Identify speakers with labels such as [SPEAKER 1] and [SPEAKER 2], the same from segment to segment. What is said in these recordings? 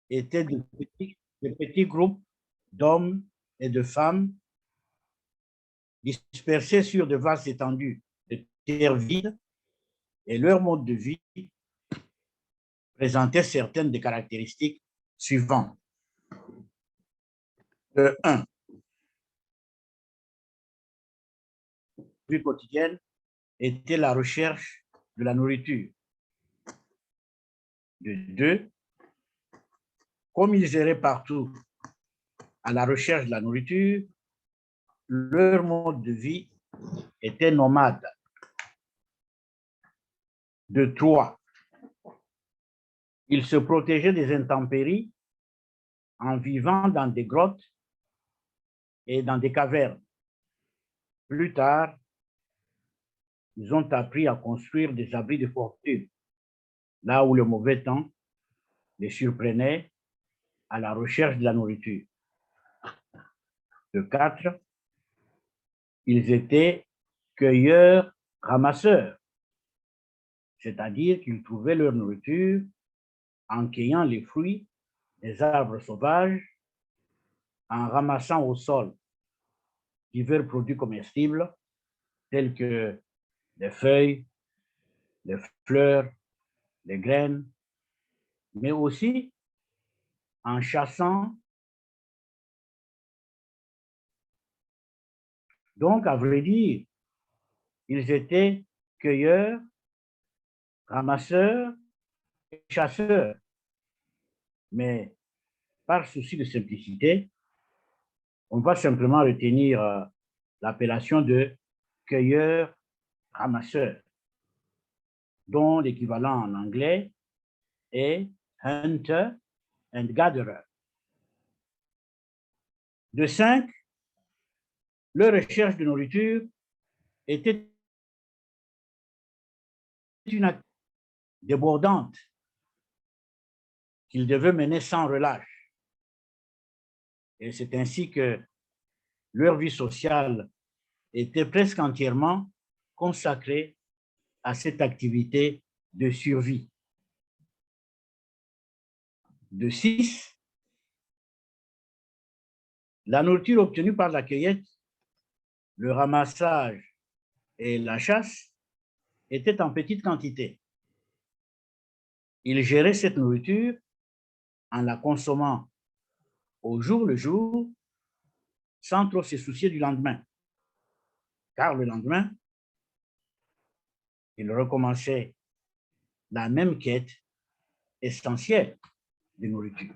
[SPEAKER 1] étaient de petits groupes d'hommes et de femmes dispersés sur de vastes étendues de terre vide, et leur mode de vie présentait certaines des caractéristiques suivantes. 1. La vie quotidienne était la recherche de la nourriture. 2. Comme ils erraient partout à la recherche de la nourriture, leur mode de vie était nomade. 3. Ils se protégeaient des intempéries en vivant dans des grottes et dans des cavernes. Plus tard, ils ont appris à construire des abris de fortune, là où le mauvais temps les surprenait à la recherche de la nourriture. 4. Ils étaient cueilleurs-ramasseurs, c'est-à-dire qu'ils trouvaient leur nourriture en cueillant les fruits des arbres sauvages, en ramassant au sol divers produits comestibles tels que les feuilles, les fleurs, les graines, mais aussi en chassant. Donc, à vrai dire, ils étaient cueilleurs, ramasseurs et chasseurs. Mais par souci de simplicité, on va simplement retenir l'appellation de cueilleurs-ramasseurs, dont l'équivalent en anglais est hunter and gatherer. 5. Leur recherche de nourriture était une activité débordante qu'ils devaient mener sans relâche. Et c'est ainsi que leur vie sociale était presque entièrement consacrée à cette activité de survie. 6. La nourriture obtenue par la cueillette, le ramassage et la chasse était en petite quantité. Ils géraient cette nourriture en la consommant au jour le jour, sans trop se soucier du lendemain. Car le lendemain, ils recommençaient la même quête essentielle de nourriture.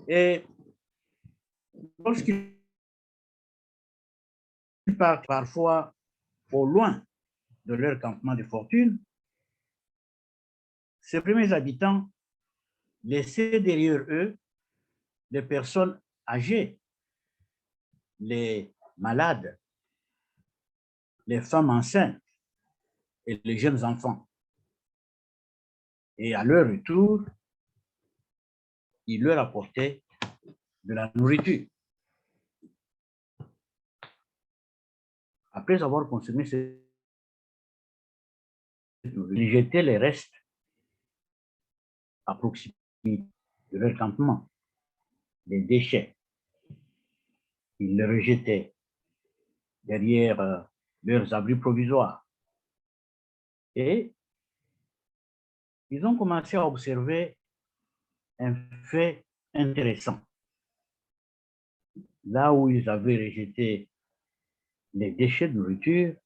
[SPEAKER 1] Et lorsqu'ils partent parfois au loin de leur campement de fortune, ces premiers habitants laissaient derrière eux les personnes âgées, les malades, les femmes enceintes et les jeunes enfants. Et à leur retour, ils leur apportaient de la nourriture. Après avoir consommé cette nourriture, ils jetaient les restes à proximité de leur campement, les déchets. Ils les rejetaient derrière leurs abris provisoires. Et ils ont commencé à observer un fait intéressant. Là où ils avaient rejeté les déchets de nourriture,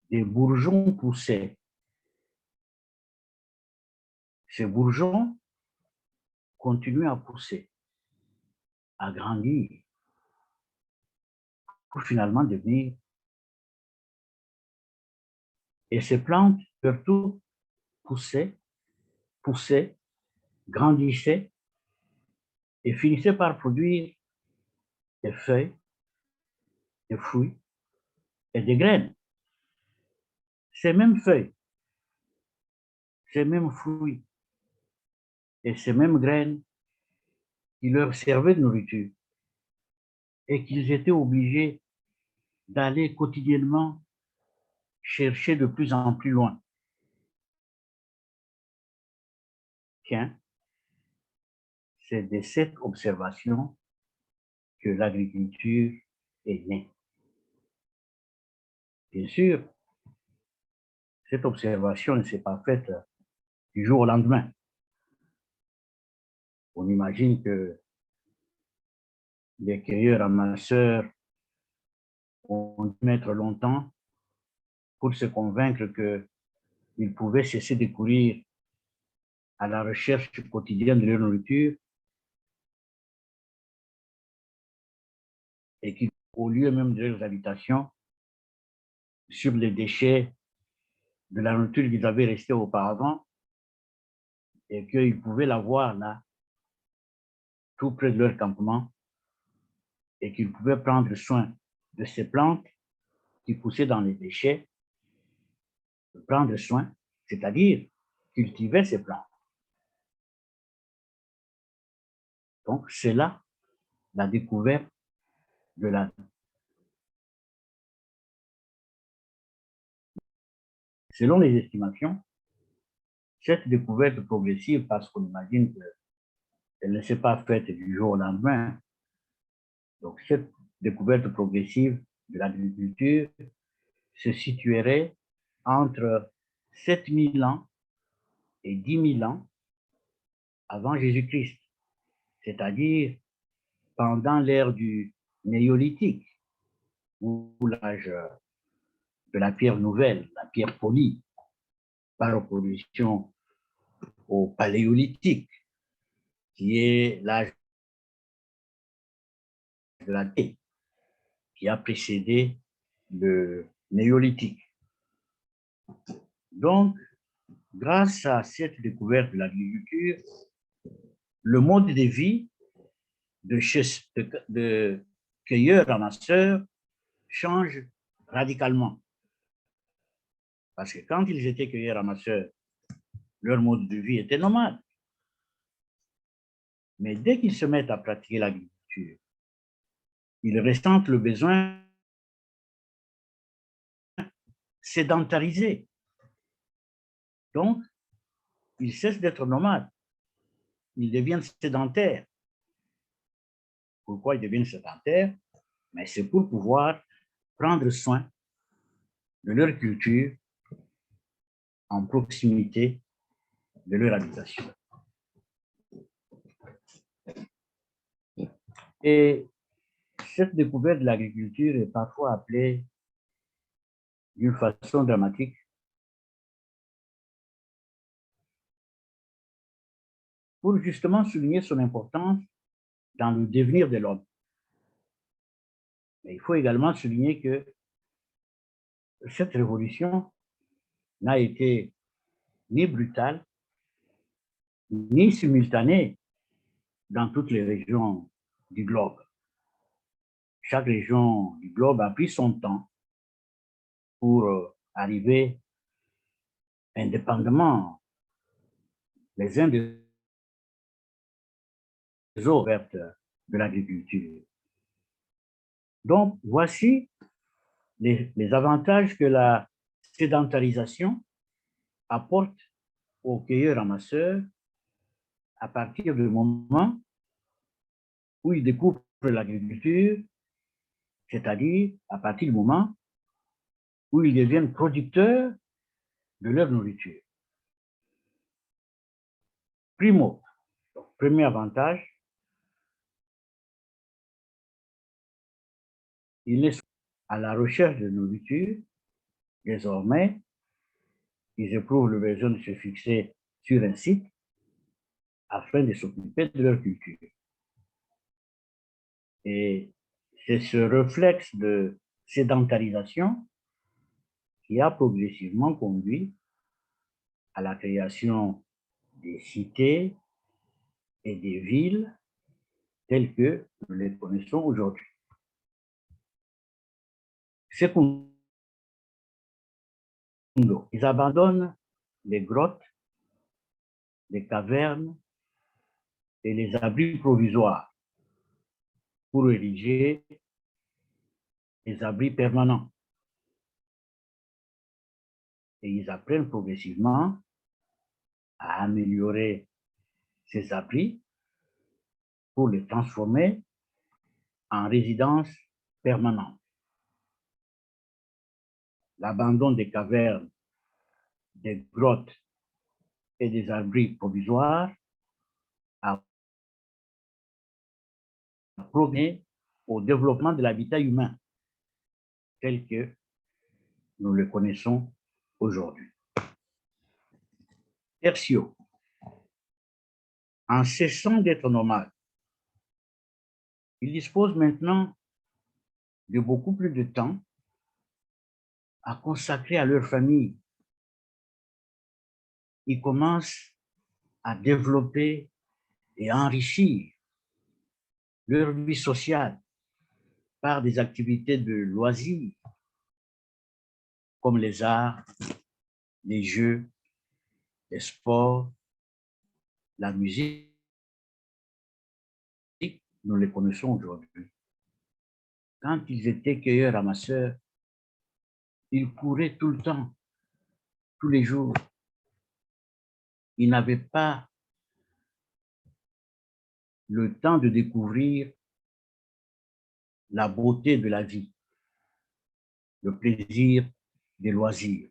[SPEAKER 1] des bourgeons poussaient. Ces bourgeons continuaient à pousser, à grandir, pour finalement devenir. Et ces plantes, surtout, poussaient, grandissaient et finissaient par produire des feuilles, des fruits et des graines. Ces mêmes feuilles, ces mêmes fruits et ces mêmes graines qui leur servaient de nourriture et qu'ils étaient obligés d'aller quotidiennement chercher de plus en plus loin. Tiens, c'est de cette observation que l'agriculture est née. Bien sûr, cette observation ne s'est pas faite du jour au lendemain. On imagine que les cueilleurs-ramasseurs ont dû mettre longtemps pour se convaincre qu'ils pouvaient cesser de courir à la recherche quotidienne de leur nourriture et qu'au lieu même de leurs habitations, sur les déchets de la nourriture qu'ils avaient restée auparavant, et qu'ils pouvaient la voir là, tout près de leur campement, et qu'ils pouvaient prendre soin de ces plantes qui poussaient dans les déchets, prendre soin, c'est-à-dire cultiver ces plantes. Donc, c'est là la découverte de la... Selon les estimations, cette découverte progressive, parce qu'on imagine qu'elle ne s'est pas faite du jour au lendemain, donc cette découverte progressive de l'agriculture se situerait entre 7000 ans et 10 000 ans avant Jésus-Christ, c'est-à-dire pendant l'ère du néolithique, ou l'âge de la pierre nouvelle, la pierre polie, par opposition au paléolithique, qui est l'âge de la terre, qui a précédé le néolithique. Donc, grâce à cette découverte de l'agriculture, le mode de vie de cueilleurs-ramasseurs change radicalement. Parce que quand ils étaient cueilleurs-ramasseurs, leur mode de vie était nomade. Mais dès qu'ils se mettent à pratiquer l'agriculture, ils ressentent le besoin sédentariser. Donc, ils cessent d'être nomades. Ils deviennent sédentaires. Pourquoi ils deviennent sédentaires? Mais c'est pour pouvoir prendre soin de leur culture en proximité de leur habitation. Et cette découverte de l'agriculture est parfois appelée d'une façon dramatique pour justement souligner son importance dans le devenir de l'homme. Mais il faut également souligner que cette révolution n'a été ni brutale, ni simultanée dans toutes les régions du globe. Chaque région du globe a pris son temps pour arriver indépendamment les uns des autres de l'agriculture. Donc, voici les avantages que la sédentarisation apporte aux cueilleurs-ramasseurs à partir du moment où ils découvrent l'agriculture, c'est-à-dire à partir du moment où ils deviennent producteurs de leur nourriture. Primo, premier avantage, ils sont à la recherche de nourriture. Désormais, ils éprouvent le besoin de se fixer sur un site afin de s'occuper de leur culture. Et c'est ce réflexe de sédentarisation qui a progressivement conduit à la création des cités et des villes telles que nous les connaissons aujourd'hui. Secondo, ils abandonnent les grottes, les cavernes et les abris provisoires pour ériger des abris permanents. Et ils apprennent progressivement à améliorer ces abris pour les transformer en résidence permanente. L'abandon des cavernes, des grottes et des abris provisoires a promené au développement de l'habitat humain tel que nous le connaissons aujourd'hui. Tertio, en cessant d'être nomades, ils disposent maintenant de beaucoup plus de temps à consacrer à leur famille. Ils commencent à développer et à enrichir leur vie sociale par des activités de loisirs comme les arts, les jeux, les sports, la musique. Nous les connaissons aujourd'hui. Quand ils étaient cueilleurs-ramasseurs, ils couraient tout le temps, tous les jours. Ils n'avaient pas le temps de découvrir la beauté de la vie, le plaisir des loisirs,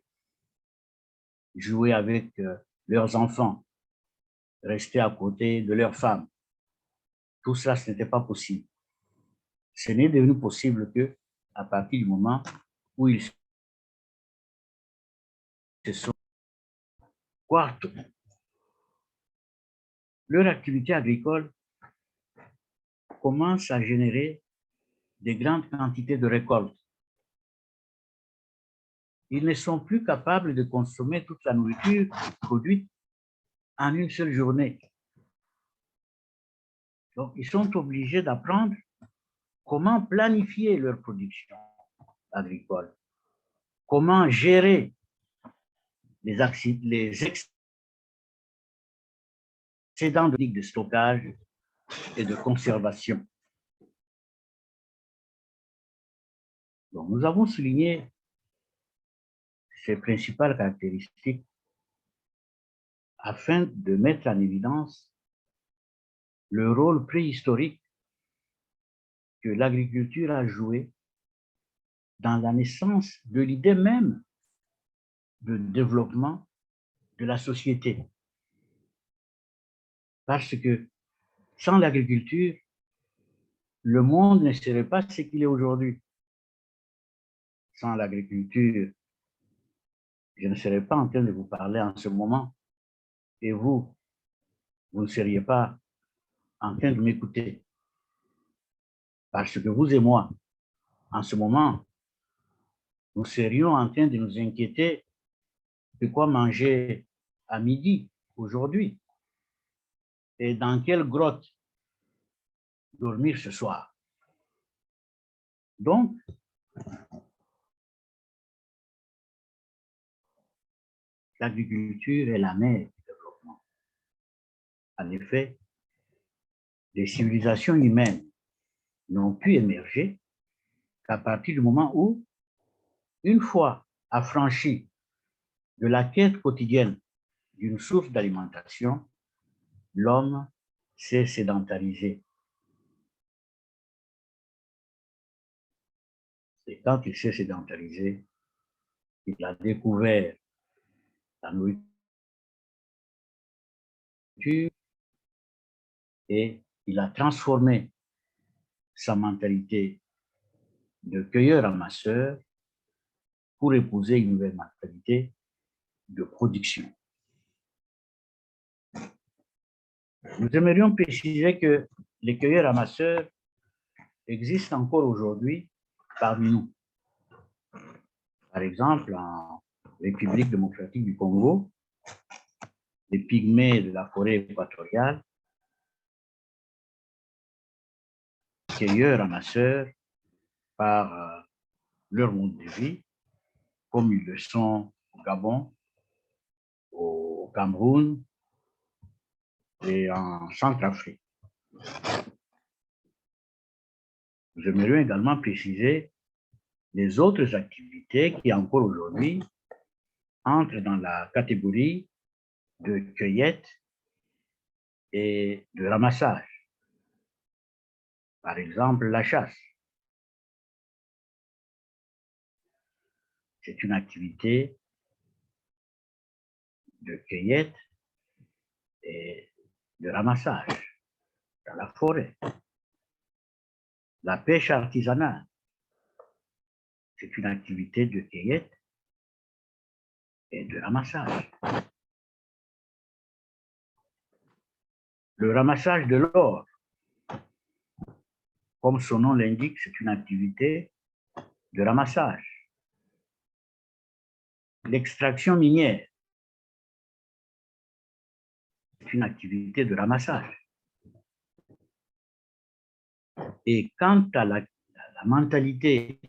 [SPEAKER 1] jouer avec leurs enfants, rester à côté de leurs femmes. Tout ça, ce n'était pas possible. Ce n'est devenu possible que à partir du moment où ils se sont. Quarto, leur activité agricole commence à générer de grandes quantités de récoltes. Ils ne sont plus capables de consommer toute la nourriture produite en une seule journée. Donc, ils sont obligés d'apprendre comment planifier leur production agricole, comment gérer les excédents de stockage et de conservation. Donc, nous avons souligné ces principales caractéristiques afin de mettre en évidence le rôle préhistorique que l'agriculture a joué dans la naissance de l'idée même de développement de la société. Parce que sans l'agriculture, le monde ne serait pas ce qu'il est aujourd'hui. Sans l'agriculture, je ne serais pas en train de vous parler en ce moment et vous ne seriez pas en train de m'écouter. Parce que vous et moi, en ce moment, nous serions en train de nous inquiéter de quoi manger à midi aujourd'hui et dans quelle grotte dormir ce soir. Donc, l'agriculture est la mère du développement. En effet, les civilisations humaines n'ont pu émerger qu'à partir du moment où, une fois affranchis de la quête quotidienne d'une source d'alimentation, l'homme s'est sédentarisé. Et quand il s'est sédentarisé, il a découvert la nourriture et il a transformé sa mentalité de cueilleur-ramasseur pour épouser une nouvelle mentalité de production. Nous aimerions préciser que les cueilleurs-ramasseurs existent encore aujourd'hui parmi nous. Par exemple, en République démocratique du Congo, les pygmées de la forêt équatoriale, cueilleurs-ramasseurs par leur mode de vie, comme ils le sont au Gabon, au Cameroun et en Centrafrique. Nous aimerions également préciser les autres activités qui, encore aujourd'hui, entrent dans la catégorie de cueillette et de ramassage. Par exemple, la chasse. C'est une activité de cueillette et de ramassage dans la forêt. La pêche artisanale, c'est une activité de cueillette et de ramassage. Le ramassage de l'or, comme son nom l'indique, c'est une activité de ramassage. L'extraction minière, c'est une activité de ramassage. Et quant à la mentalité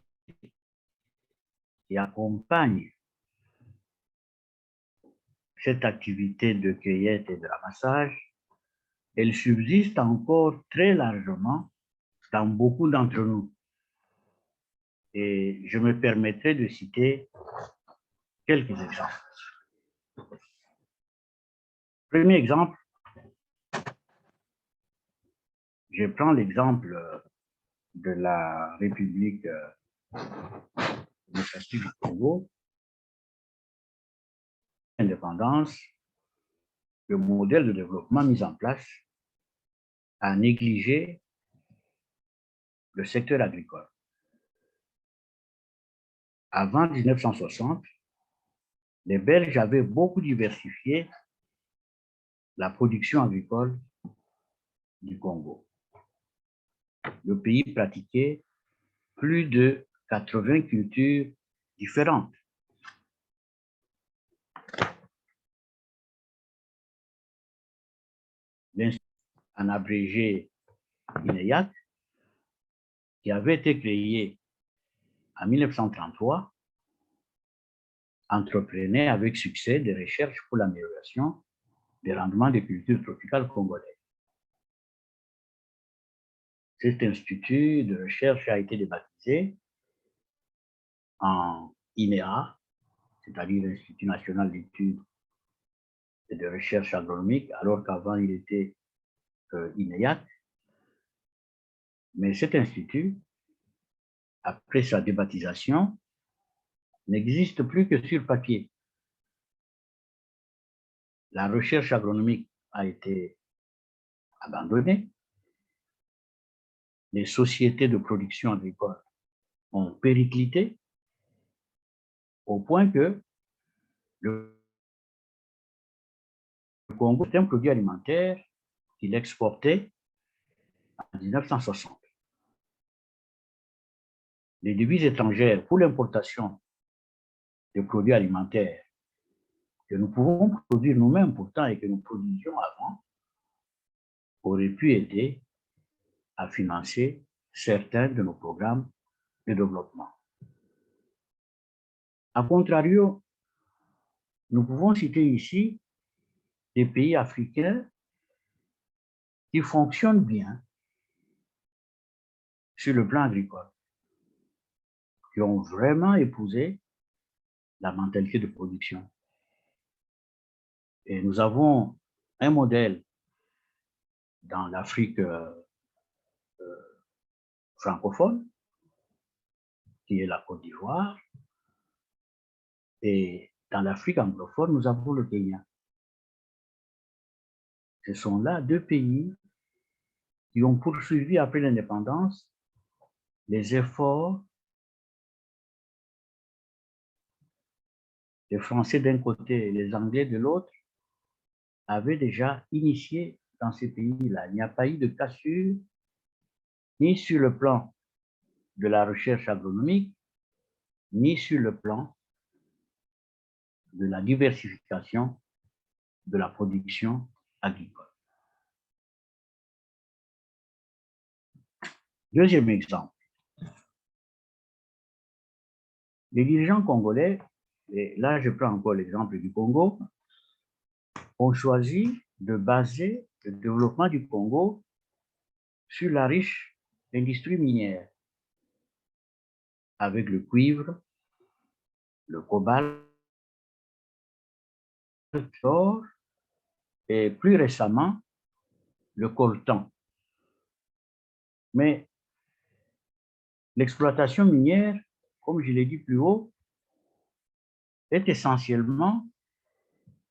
[SPEAKER 1] qui accompagne cette activité de cueillette et de ramassage, elle subsiste encore très largement dans beaucoup d'entre nous. Et je me permettrai de citer quelques exemples. Premier exemple, je prends l'exemple de la République démocratique du Congo. L'indépendance, le modèle de développement mis en place a négligé le secteur agricole. Avant 1960, les Belges avaient beaucoup diversifié la production agricole du Congo. Le pays pratiquait plus de 80 cultures différentes. En abrégé INEAC, qui avait été créé en 1933, entreprenait avec succès des recherches pour l'amélioration des rendements des cultures tropicales congolaises. Cet institut de recherche a été débaptisé en INEA, c'est-à-dire l'Institut national d'études et de recherche agronomique, alors qu'avant il était INEAC. Mais cet institut, après sa débaptisation, n'existe plus que sur papier. La recherche agronomique a été abandonnée. Les sociétés de production agricole ont périclité au point que le Congo est un produit alimentaire qu'il exportait en 1960. Les devises étrangères pour l'importation de produits alimentaires que nous pouvons produire nous-mêmes pourtant et que nous produisions avant auraient pu aider à financer certains de nos programmes de développement. A contrario, nous pouvons citer ici des pays africains qui fonctionnent bien sur le plan agricole, qui ont vraiment épousé la mentalité de production. Et nous avons un modèle dans l'Afrique francophone, qui est la Côte d'Ivoire, et dans l'Afrique anglophone, nous avons le Kenya. Ce sont là deux pays qui ont poursuivi après l'indépendance les efforts les Français d'un côté et les Anglais de l'autre avaient déjà initié dans ces pays-là. Il n'y a pas eu de cassure ni sur le plan de la recherche agronomique, ni sur le plan de la diversification de la production agricole. Deuxième exemple. Les dirigeants congolais, et là je prends encore l'exemple du Congo, ont choisi de baser le développement du Congo sur la riche industrie minière, avec le cuivre, le cobalt, l'or et plus récemment le coltan. Mais l'exploitation minière, comme je l'ai dit plus haut, est essentiellement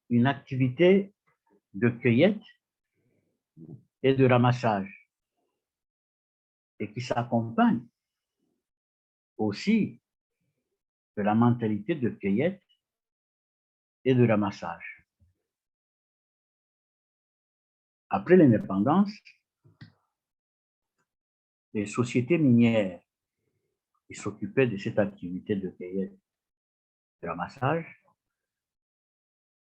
[SPEAKER 1] une activité de cueillette et de ramassage et qui s'accompagne aussi de la mentalité de cueillette et de ramassage. Après l'indépendance, les sociétés minières qui s'occupaient de cette activité de cueillette et de ramassage,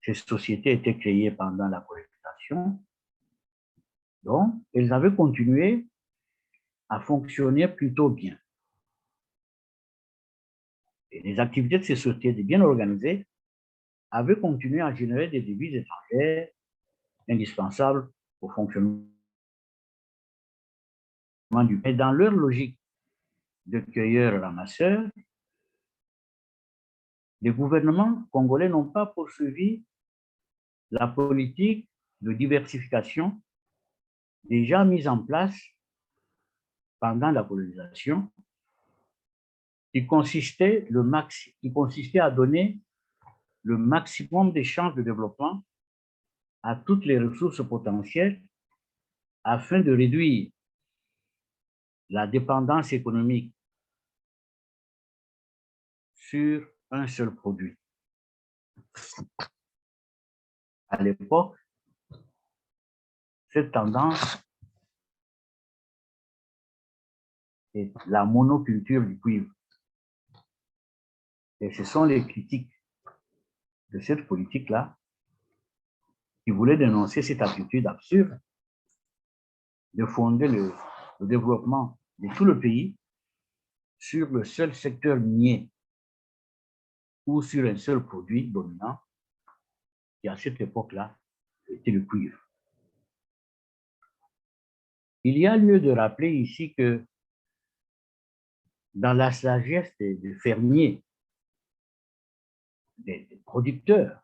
[SPEAKER 1] ces sociétés étaient créées pendant la colonisation, donc elles avaient continué à fonctionner plutôt bien. Et les activités de ces sociétés bien organisées avaient continué à générer des devises étrangères indispensables au fonctionnement du pays. Dans leur logique de cueilleurs-ramasseurs, les gouvernements congolais n'ont pas poursuivi la politique de diversification déjà mise en place pendant la colonisation, qui consistait à donner le maximum des chances de développement à toutes les ressources potentielles afin de réduire la dépendance économique sur un seul produit. À l'époque, cette tendance est la monoculture du cuivre. Et ce sont les critiques de cette politique-là qui voulaient dénoncer cette attitude absurde de fonder le développement de tout le pays sur le seul secteur minier ou sur un seul produit dominant qui, à cette époque-là, était le cuivre. Il y a lieu de rappeler ici que dans la sagesse des fermiers, des producteurs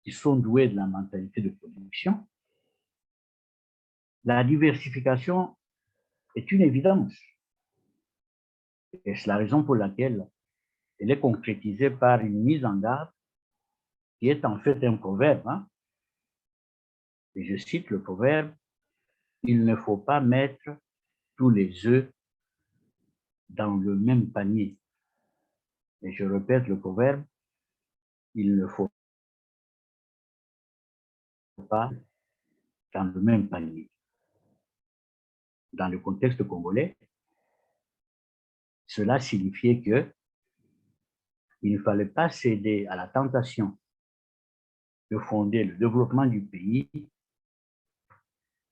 [SPEAKER 1] qui sont doués de la mentalité de production, la diversification est une évidence. Et c'est la raison pour laquelle elle est concrétisée par une mise en garde qui est en fait un proverbe. Hein? Et je cite le proverbe, « Il ne faut pas mettre tous les œufs dans le même panier. » Et je répète le proverbe, « Il ne faut pas dans le même panier. » Dans le contexte congolais, cela signifiait que il ne fallait pas céder à la tentation de fonder le développement du pays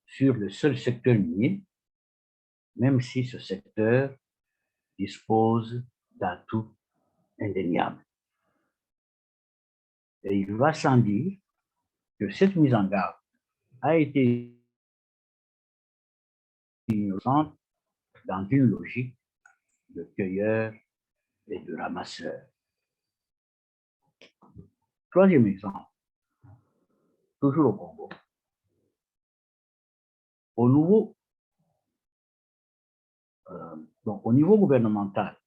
[SPEAKER 1] sur le seul secteur minier, même si ce secteur dispose d'atouts indéniables. Et il va sans dire que cette mise en garde a été innocente dans une logique de cueilleurs et de ramasseurs. Troisième exemple, toujours au Congo. Au niveau gouvernemental,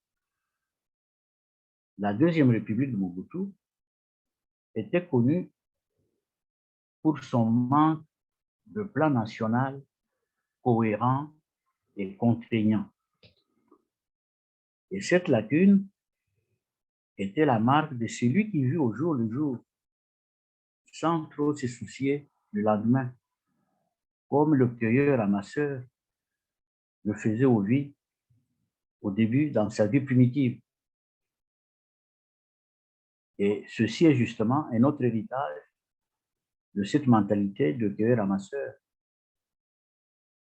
[SPEAKER 1] la Deuxième République de Mobutu était connue pour son manque de plan national cohérent et contraignant. Et cette lacune était la marque de celui qui vit au jour le jour, sans trop se soucier du lendemain, comme le cueilleur-ramasseur le faisait au début dans sa vie primitive. Et ceci est justement un autre héritage de cette mentalité de cueilleur-ramasseur.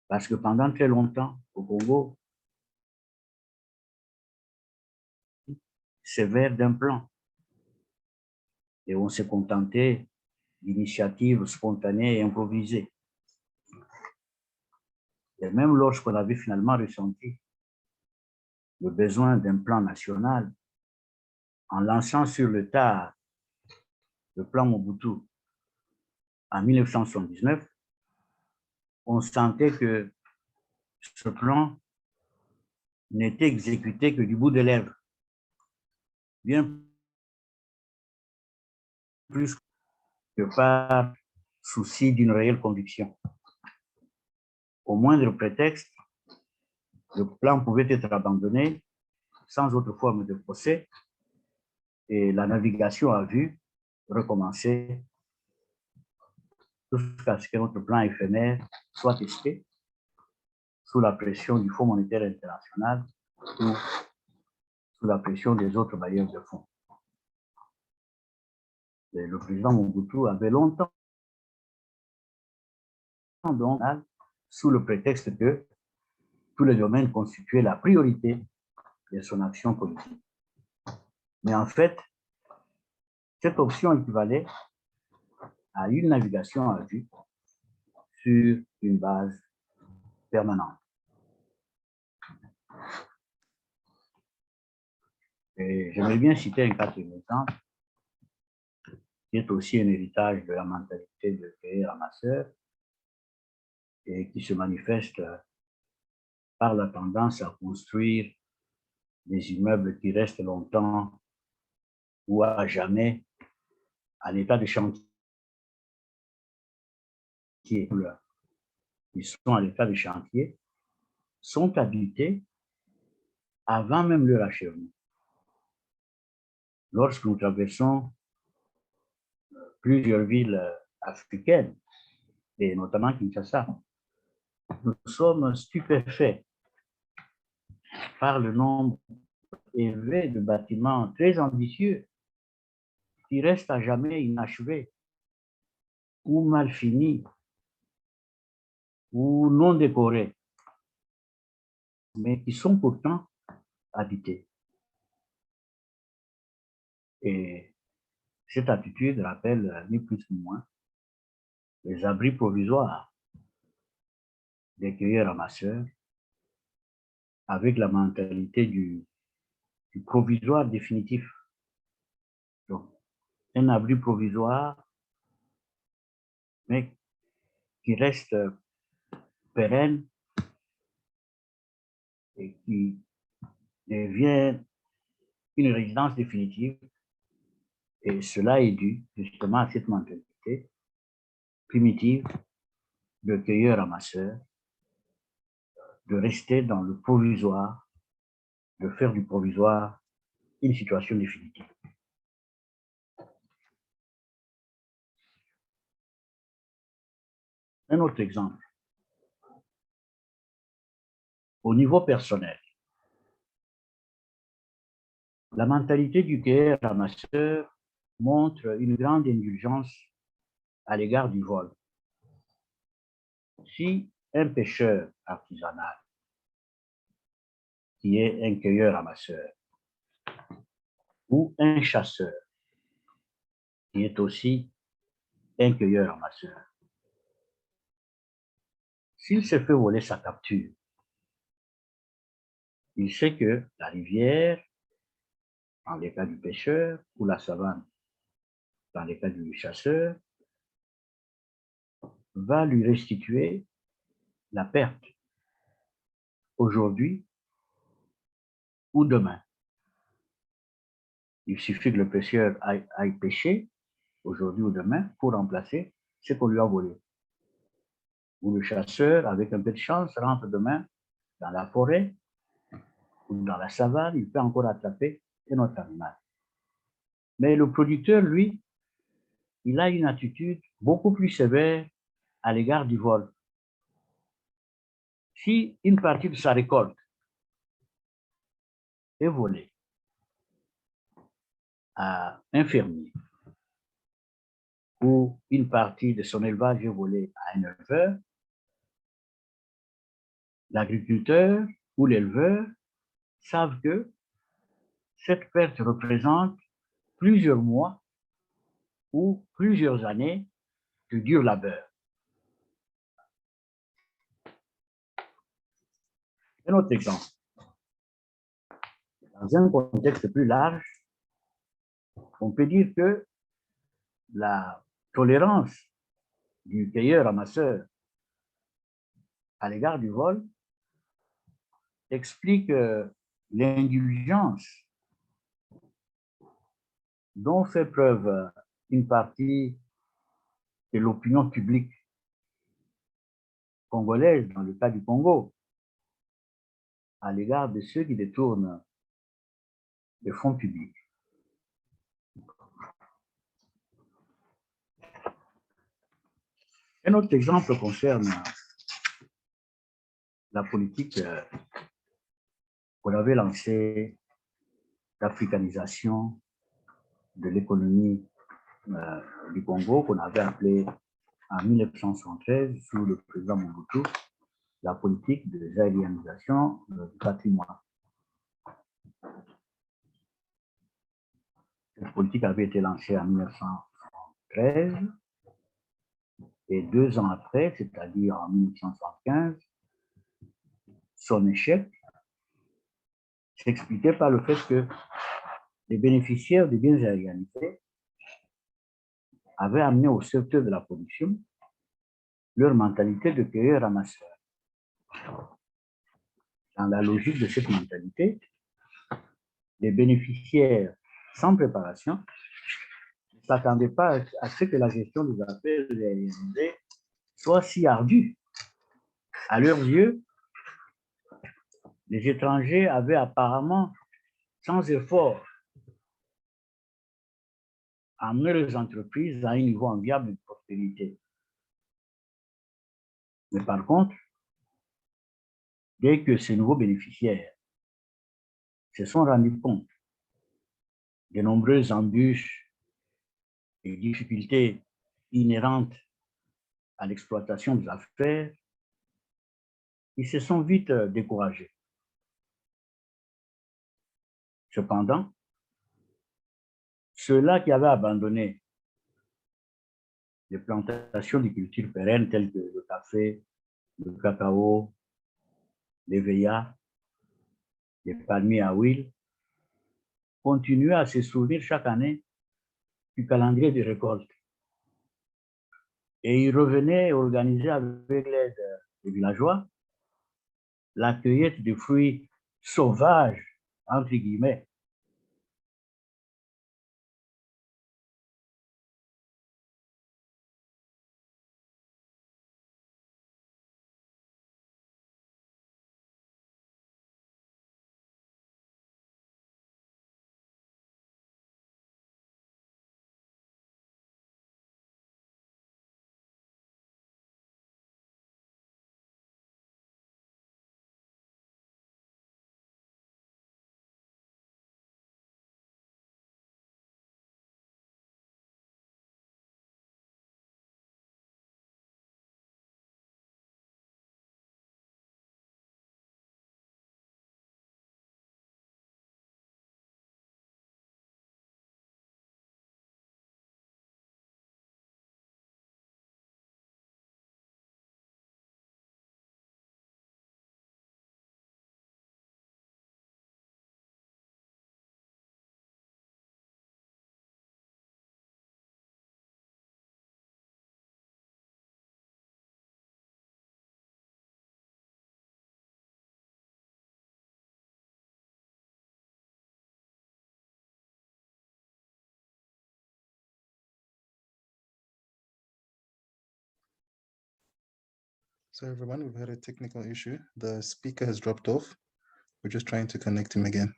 [SPEAKER 1] Parce que pendant très longtemps, au Congo, sévère d'un plan. Et on s'est contenté d'initiatives spontanées et improvisées. Et même lorsqu'on avait finalement ressenti le besoin d'un plan national, en lançant sur le tard le plan Mobutu en 1979, on sentait que ce plan n'était exécuté que du bout des lèvres, bien plus que par souci d'une réelle conviction. Au moindre prétexte, le plan pouvait être abandonné sans autre forme de procès et la navigation à vue recommencer jusqu'à ce que notre plan éphémère soit testé sous la pression du Fonds monétaire international ou sous la pression des autres bailleurs de fonds. Et le président Mobutu avait longtemps, donc, sous le prétexte que tous les domaines constituaient la priorité de son action politique. Mais en fait, cette option équivalait à une navigation à vue sur une base permanente. Et j'aimerais bien citer un quatrième exemple, qui est aussi un héritage de la mentalité de cueilleur-ramasseur et qui se manifeste par la tendance à construire des immeubles qui restent longtemps ou à jamais à l'état de chantier. Ils sont à l'état de chantier, sont habités avant même leur achèvement. Lorsque nous traversons plusieurs villes africaines, et notamment Kinshasa, nous sommes stupéfaits par le nombre élevé de bâtiments très ambitieux qui restent à jamais inachevés ou mal finis ou non décorés, mais qui sont pourtant habités. Et cette attitude rappelle ni plus ni moins les abris provisoires des cueilleurs-ramasseurs avec la mentalité du provisoire définitif. Donc, un abri provisoire, mais qui reste pérenne et qui devient une résidence définitive. Et cela est dû justement à cette mentalité primitive de cueilleur-ramasseur, de rester dans le provisoire, de faire du provisoire une situation définitive. Un autre exemple. Au niveau personnel, la mentalité du cueilleur-ramasseur montre une grande indulgence à l'égard du vol. Si un pêcheur artisanal, qui est un cueilleur-ramasseur, ou un chasseur, qui est aussi un cueilleur-ramasseur, s'il se fait voler sa capture, il sait que la rivière, dans les cas du pêcheur, ou la savane, dans les cas du chasseur, va lui restituer la perte aujourd'hui ou demain. Il suffit que le pêcheur aille pêcher aujourd'hui ou demain pour remplacer ce qu'on lui a volé. Ou le chasseur, avec un peu de chance, rentre demain dans la forêt ou dans la savane, il peut encore attraper un autre animal. Mais le producteur, lui, il a une attitude beaucoup plus sévère à l'égard du vol. Si une partie de sa récolte est volée à un fermier ou une partie de son élevage est volée à un éleveur, l'agriculteur ou l'éleveur savent que cette perte représente plusieurs mois ou plusieurs années de dur labeur. Un autre exemple. Dans un contexte plus large, on peut dire que la tolérance du cueilleur-ramasseur à l'égard du vol explique l'indulgence dont fait preuve une partie de l'opinion publique congolaise, dans le cas du Congo, à l'égard de ceux qui détournent des fonds publics. Un autre exemple concerne la politique qu'on avait lancée d'africanisation de l'économie du Congo, qu'on avait appelée en 1973, sous le président Mobutu, la politique de zaïrianisation du patrimoine. Cette politique avait été lancée en 1913 et 2 ans après, c'est-à-dire en 1975, son échec s'expliquait par le fait que les bénéficiaires des biens zaïrianisés avaient amené au secteur de la production leur mentalité de cueilleur-ramasseur. Dans la logique de cette mentalité, les bénéficiaires sans préparation ne s'attendaient pas à ce que la gestion des affaires réalisées soit si ardue. À leurs yeux, les étrangers avaient apparemment, sans effort, amené les entreprises à un niveau enviable de prospérité. Mais par contre, dès que ces nouveaux bénéficiaires se sont rendus compte des nombreuses embûches et difficultés inhérentes à l'exploitation des affaires, ils se sont vite découragés. Cependant, ceux-là qui avaient abandonné les plantations de cultures pérennes telles que le café, le cacao, l'éveilla, les palmiers à huile, continuaient à se souvenir chaque année du calendrier de récolte. Et ils revenaient organiser avec l'aide des villageois la cueillette de fruits sauvages, entre guillemets.
[SPEAKER 2] So everyone, we've had a technical issue. The speaker has dropped off. We're just trying to connect him again.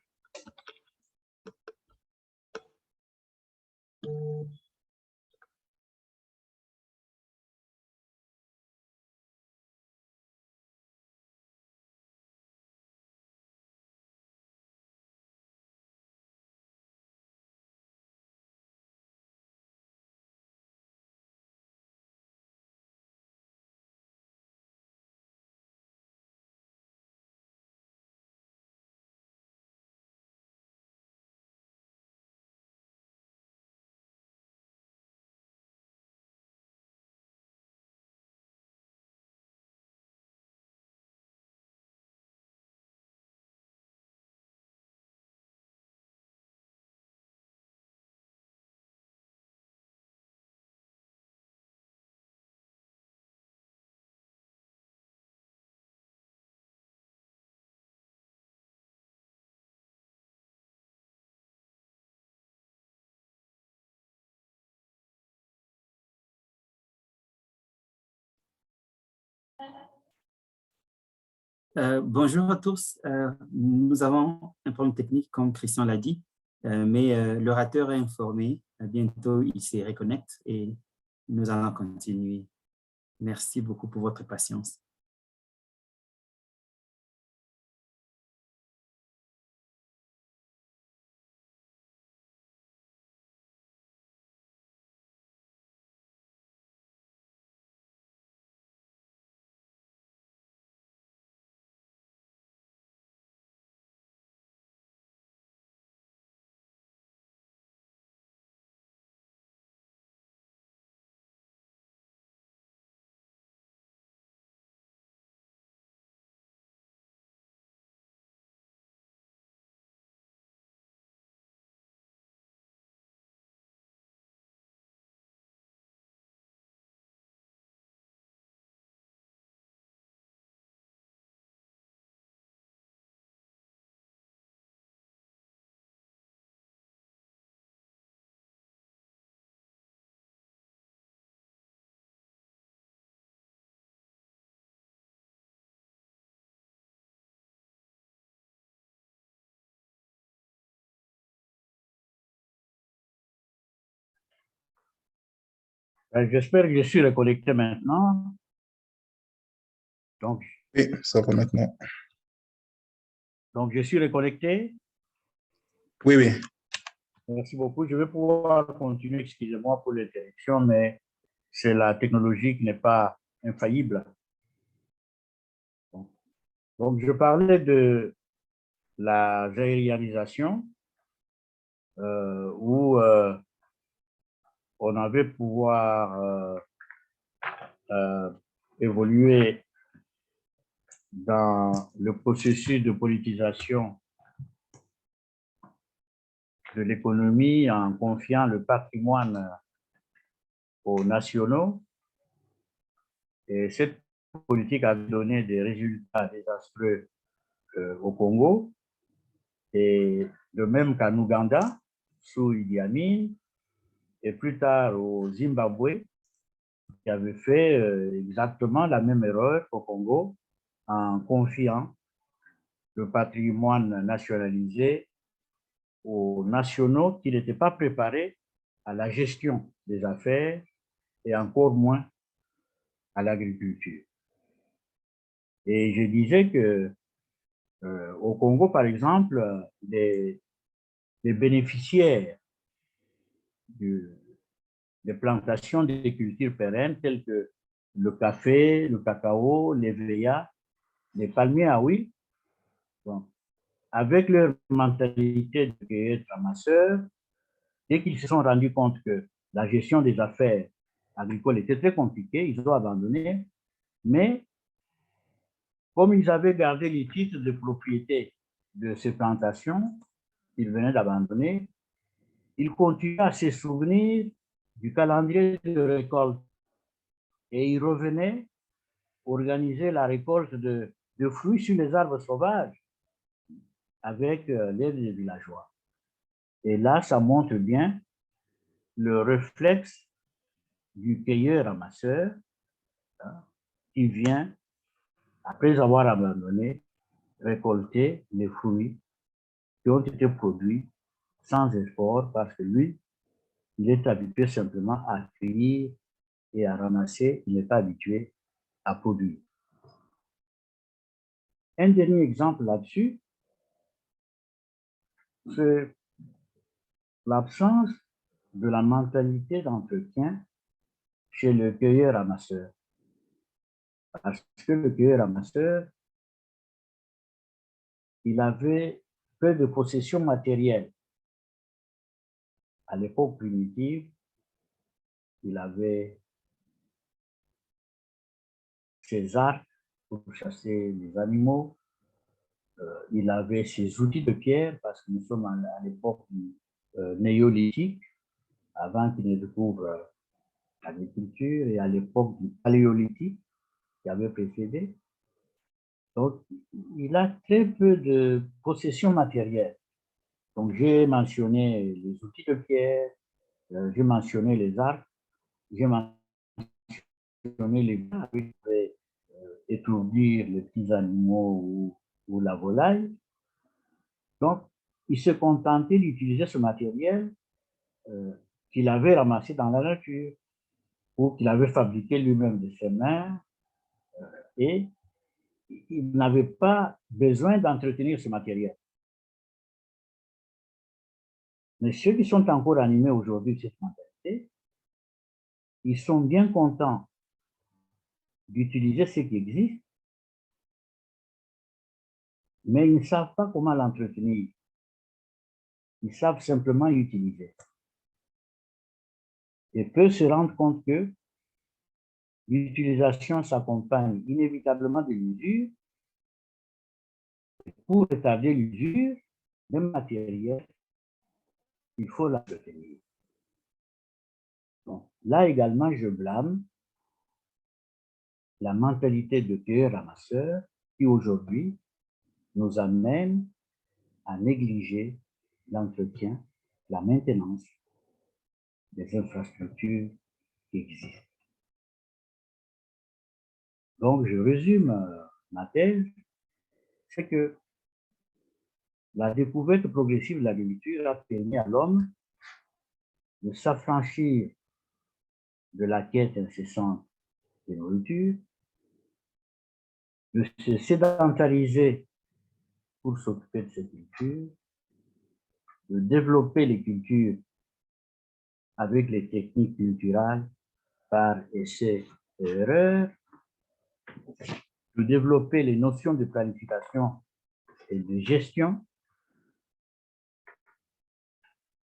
[SPEAKER 3] Bonjour à tous. Nous avons un problème technique, comme Christian l'a dit, mais l'orateur est informé. Bientôt, il se reconnecte et nous allons continuer. Merci beaucoup pour votre patience.
[SPEAKER 1] J'espère que je suis reconnecté maintenant. Donc,
[SPEAKER 2] Oui, ça va maintenant.
[SPEAKER 1] je suis reconnecté.
[SPEAKER 2] Oui, oui.
[SPEAKER 1] Merci beaucoup. Je vais pouvoir continuer. Excusez-moi pour l'interruption, mais c'est la technologie qui n'est pas infaillible. Donc, je parlais de la aérianisation où on avait pouvoir évoluer dans le processus de politisation de l'économie en confiant le patrimoine aux nationaux. Et cette politique a donné des résultats désastreux au Congo, et de même qu'en Ouganda, sous Idi Amin, et plus tard au Zimbabwe, qui avait fait exactement la même erreur qu'au Congo en confiant le patrimoine nationalisé aux nationaux qui n'étaient pas préparés à la gestion des affaires et encore moins à l'agriculture. Et je disais que au Congo, par exemple, les bénéficiaires des plantations des cultures pérennes telles que le café, le cacao, l'EVA, les palmiers à huile, bon, avec leur mentalité de cueilleur ramasseur, dès qu'ils se sont rendus compte que la gestion des affaires agricoles était très compliquée, ils ont abandonné. Mais comme ils avaient gardé les titres de propriété de ces plantations qu'ils venaient d'abandonner, ils continuaient à se souvenir du calendrier de récolte et ils revenaient organiser la récolte de fruits sur les arbres sauvages avec l'aide des villageois. Et là, ça montre bien le réflexe du cueilleur-ramasseur hein, qui vient, après avoir abandonné, récolter les fruits qui ont été produits sans effort parce que lui, il est habitué simplement à cueillir et à ramasser, il n'est pas habitué à produire. Un dernier exemple là-dessus, c'est l'absence de la mentalité d'entretien chez le cueilleur-ramasseur. Parce que le cueilleur-ramasseur, il avait peu de possessions matérielles. À l'époque primitive, il avait ses arcs pour chasser les animaux, il avait ses outils de pierre, parce que nous sommes à l'époque néolithique, avant qu'il ne découvre l'agriculture, et à l'époque du paléolithique qui avait précédé. Donc, il a très peu de possessions matérielles. Donc, j'ai mentionné les outils de pierre, j'ai mentionné les arcs, j'ai mentionné les étourdir les petits animaux ou la volaille. Donc, il se contentait d'utiliser ce matériel qu'il avait ramassé dans la nature ou qu'il avait fabriqué lui-même de ses mains et il n'avait pas besoin d'entretenir ce matériel. Mais ceux qui sont encore animés aujourd'hui de cette mentalité, ils sont bien contents d'utiliser ce qui existe, mais ils ne savent pas comment l'entretenir. Ils savent simplement l'utiliser. Et peuvent se rendre compte que l'utilisation s'accompagne inévitablement de l'usure. Pour retarder l'usure d'un matériel, il faut l'entretenir. Donc, là également, je blâme la mentalité de cueilleur-ramasseur qui aujourd'hui nous amène à négliger l'entretien, la maintenance des infrastructures qui existent. Donc, je résume ma thèse, c'est que la découverte progressive de l'agriculture a permis à l'homme de s'affranchir de la quête incessante de nourriture, de se sédentariser pour s'occuper de ces cultures, de développer les cultures avec les techniques culturales par essai et erreur, de développer les notions de planification et de gestion,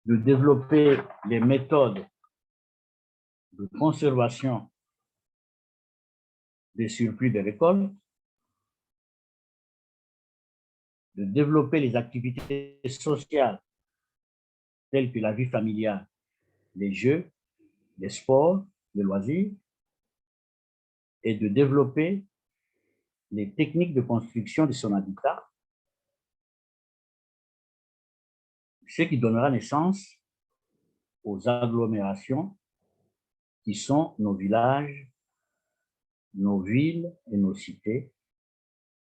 [SPEAKER 1] de développer les méthodes de conservation des surplus de récoltes, de développer les activités sociales telles que la vie familiale, les jeux, les sports, les loisirs, et de développer les techniques de construction de son habitat, ce qui donnera naissance aux agglomérations qui sont nos villages, nos villes et nos cités,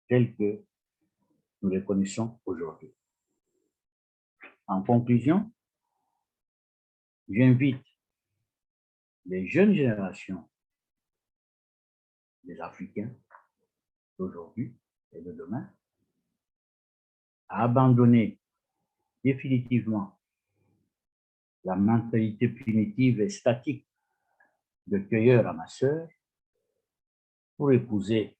[SPEAKER 1] telles que nous les connaissons aujourd'hui. En conclusion, j'invite les jeunes générations des Africains d'aujourd'hui et de demain à abandonner définitivement la mentalité primitive et statique de cueilleur-ramasseur pour épouser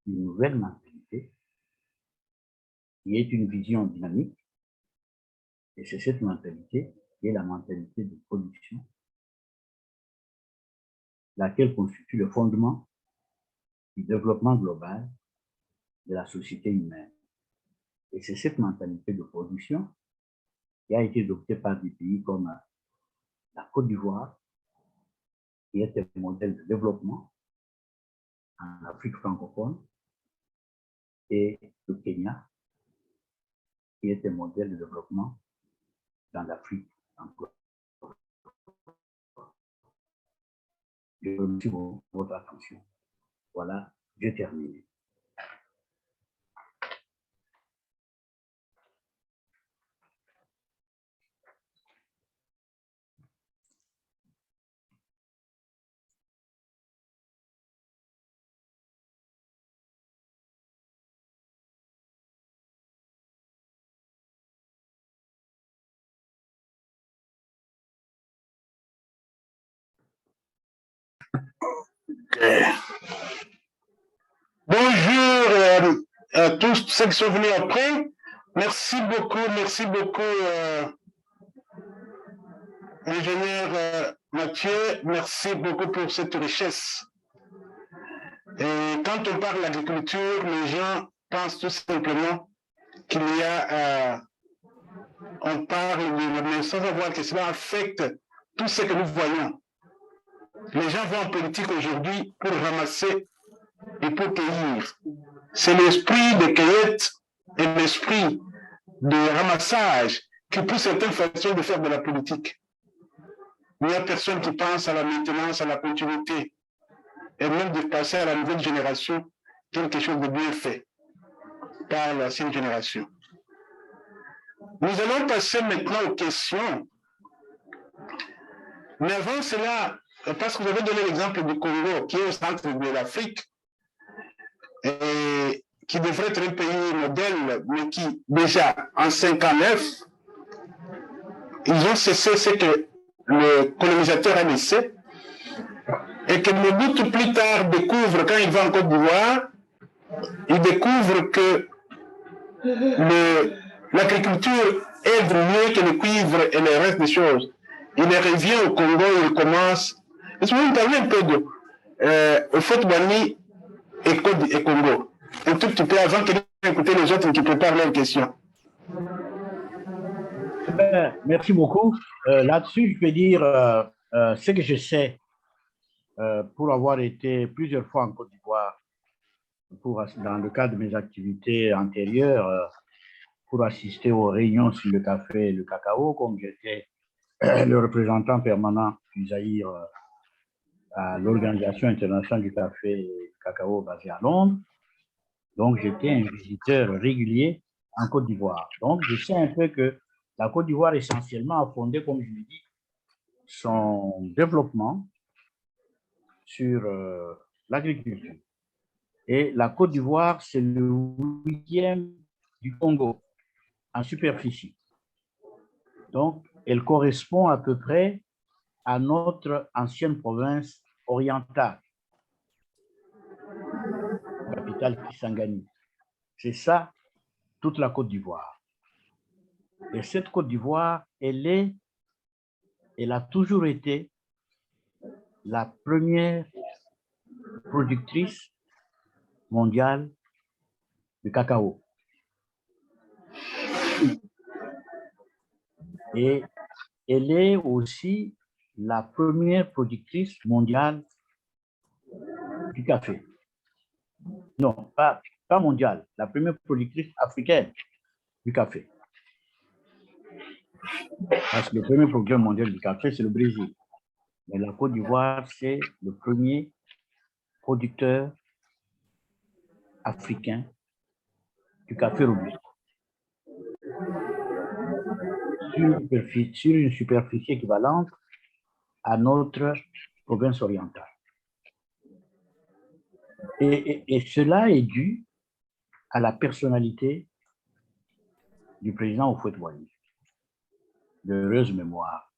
[SPEAKER 1] une nouvelle mentalité qui est une vision dynamique, et c'est cette mentalité qui est la mentalité de production, laquelle constitue le fondement du développement global de la société humaine. Et c'est cette mentalité de production qui a été adoptée par des pays comme la Côte d'Ivoire, qui est un modèle de développement en Afrique francophone, et le Kenya, qui est un modèle de développement dans l'Afrique francophone. Je vous remercie pour votre attention. Voilà, j'ai terminé.
[SPEAKER 4] Bonjour à tous ceux qui sont venus après. Merci beaucoup, ingénieur Mathieu. Merci beaucoup pour cette richesse. Et quand on parle d'agriculture, les gens pensent tout simplement qu'il y a, on parle de mais sans savoir que cela affecte tout ce que nous voyons. Les gens vont en politique aujourd'hui pour ramasser et pour cueillir. C'est l'esprit de cueillette et l'esprit de ramassage qui pousse certaines façons de faire de la politique. Il n'y a personne qui pense à la maintenance, à la continuité, et même de passer à la nouvelle génération quelque chose de bien fait par l'ancienne génération. Nous allons passer maintenant aux questions. Mais avant cela, parce que vous avez donné l'exemple du Congo, qui est au centre de l'Afrique, et qui devrait être un pays modèle, mais qui, déjà, en 59, ils ont cessé ce que le colonisateur a laissé, et que Mobutu, plus tard, découvre, quand il va en Côte d'Ivoire, il découvre que l'agriculture aide mieux que le cuivre et le reste des choses. Il revient au Congo, il commence. Est-ce que vous me parlez un peu de Houphouët-Boigny et Congo? Un tout petit peu avant que d'écouter les autres qui préparent leurs questions.
[SPEAKER 1] Merci beaucoup. Là-dessus, je peux dire ce que je sais pour avoir été plusieurs fois en Côte d'Ivoire dans le cadre de mes activités antérieures pour assister aux réunions sur le café et le cacao, comme j'étais le représentant permanent du Zaïre à l'Organisation internationale du café et du cacao basée à Londres. Donc, j'étais un visiteur régulier en Côte d'Ivoire. Donc, je sais un peu que la Côte d'Ivoire essentiellement a fondé, comme je l'ai dit, son développement sur l'agriculture. Et la Côte d'Ivoire, c'est le 8e du Congo en superficie. Donc, elle correspond à peu près à notre ancienne province orientale, capitale Kisangani. C'est ça, toute la Côte d'Ivoire. Et cette Côte d'Ivoire, elle a toujours été la première productrice mondiale de cacao. Et elle est aussi la première productrice mondiale du café. Non, pas mondiale, la première productrice africaine du café. Parce que le premier producteur mondial du café, c'est le Brésil. Mais la Côte d'Ivoire, c'est le premier producteur africain du café robuste. Sur une superficie équivalente à notre province orientale. Et cela est dû à la personnalité du président Houphouët-Boigny, d'heureuse mémoire.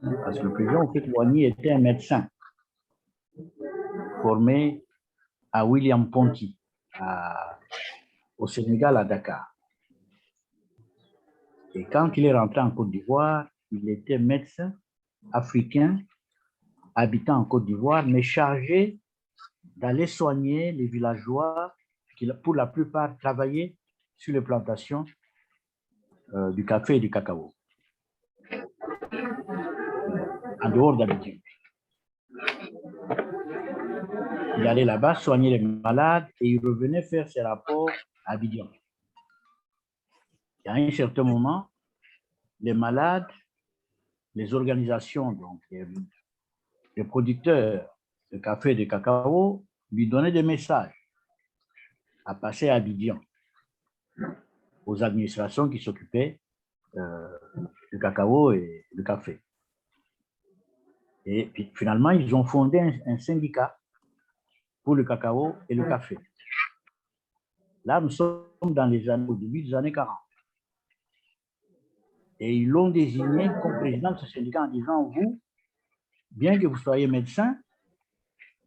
[SPEAKER 1] Parce que le président Houphouët-Boigny était un médecin formé à William Ponty, au Sénégal, à Dakar. Et quand il est rentré en Côte d'Ivoire, il était médecin africain habitant en Côte d'Ivoire, mais chargé d'aller soigner les villageois qui, pour la plupart, travaillaient sur les plantations du café et du cacao, en dehors d'Abidjan. Il allait là-bas soigner les malades et il revenait faire ses rapports à Abidjan. Et à un certain moment, les malades, les organisations, donc les producteurs de café et de cacao, lui donnaient des messages à passer à Abidjan aux administrations qui s'occupaient du cacao et du café. Et puis, finalement, ils ont fondé un syndicat pour le cacao et le café. Là, nous sommes au début des années 40. Et ils l'ont désigné comme président de ce syndicat en disant, vous, bien que vous soyez médecin,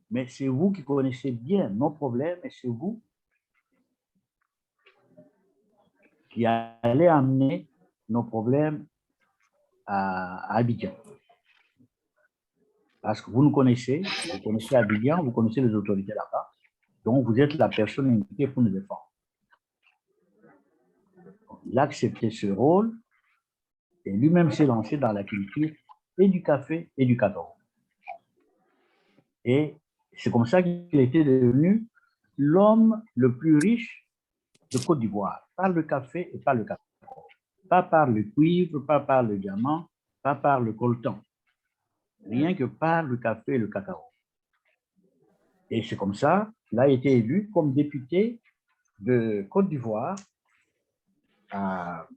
[SPEAKER 1] mais c'est vous qui connaissez bien nos problèmes et c'est vous qui allez amener nos problèmes à Abidjan. Parce que vous connaissez Abidjan, vous connaissez les autorités là-bas, donc vous êtes la personne invitée pour nous défendre. Il a accepté ce rôle et lui-même s'est lancé dans la culture et du café et du cacao. Et c'est comme ça qu'il était devenu l'homme le plus riche de Côte d'Ivoire, par le café et par le cacao. Pas par le cuivre, pas par le diamant, pas par le coltan. Rien que par le café et le cacao. Et c'est comme ça qu'il a été élu comme député de Côte d'Ivoire à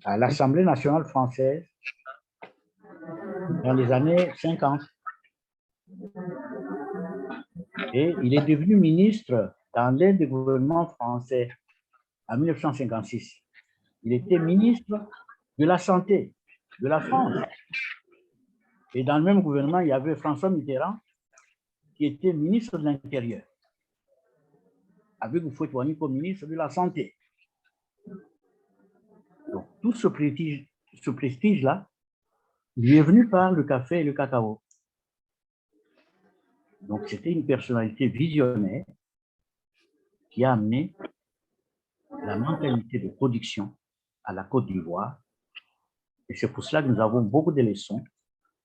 [SPEAKER 1] l'Assemblée nationale française dans les années 50. Et il est devenu ministre dans l'aide du gouvernement français en 1956. Il était ministre de la Santé de la France. Et dans le même gouvernement, il y avait François Mitterrand qui était ministre de l'Intérieur, avec Houphouët-Boigny comme ministre de la Santé. Donc, tout ce prestige-là lui est venu par le café et le cacao. Donc, c'était une personnalité visionnaire qui a amené la mentalité de production à la Côte d'Ivoire. Et c'est pour cela que nous avons beaucoup de leçons,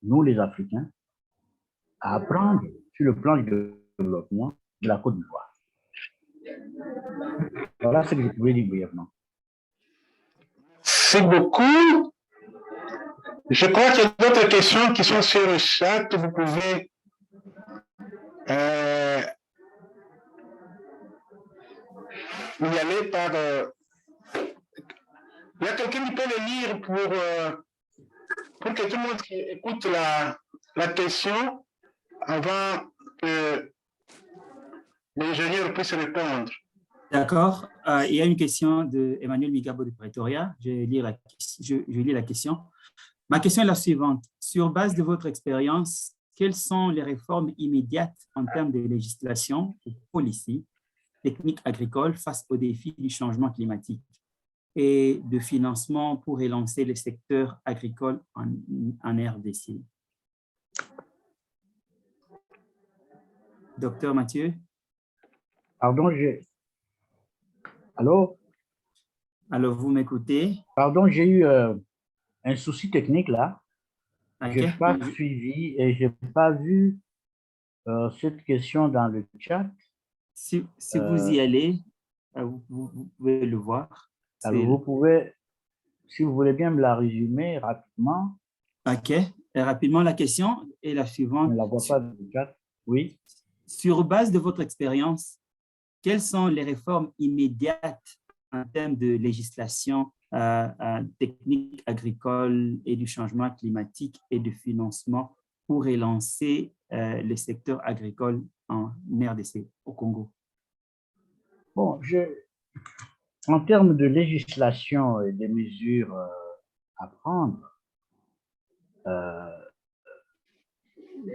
[SPEAKER 1] nous les Africains, à apprendre sur le plan du développement de la Côte d'Ivoire. Voilà ce que je pouvais dire brièvement.
[SPEAKER 4] Merci beaucoup. Je crois qu'il y a d'autres questions qui sont sur le chat. Vous pouvez y aller par... Il y a quelqu'un qui peut le lire pour que tout le monde écoute la question avant que l'ingénieur puisse répondre.
[SPEAKER 3] D'accord. Il y a une question de Emmanuel Migabo de Pretoria. Je lis la question. Ma question est la suivante. Sur base de votre expérience, quelles sont les réformes immédiates en termes de législation ou policy, techniques agricoles face aux défis du changement climatique et de financement pour relancer le secteur agricole en RDC? Docteur Mathieu?
[SPEAKER 1] Pardon, Allô?
[SPEAKER 3] Alors, vous m'écoutez?
[SPEAKER 1] Pardon, j'ai eu un souci technique là.
[SPEAKER 3] Okay.
[SPEAKER 1] Je n'ai pas suivi et je n'ai pas vu cette question dans le chat.
[SPEAKER 3] Si vous y allez, vous pouvez le voir.
[SPEAKER 1] Alors, vous pouvez, si vous voulez bien me la résumer rapidement.
[SPEAKER 3] OK. Et rapidement, la question est la suivante.
[SPEAKER 1] Je ne la vois pas dans le chat. Oui.
[SPEAKER 3] Sur base de votre expérience, quelles sont les réformes immédiates en termes de législation, technique agricole et du changement climatique et de financement pour relancer le secteur agricole en RDC, au Congo?
[SPEAKER 1] Bon, en termes de législation et des mesures à prendre,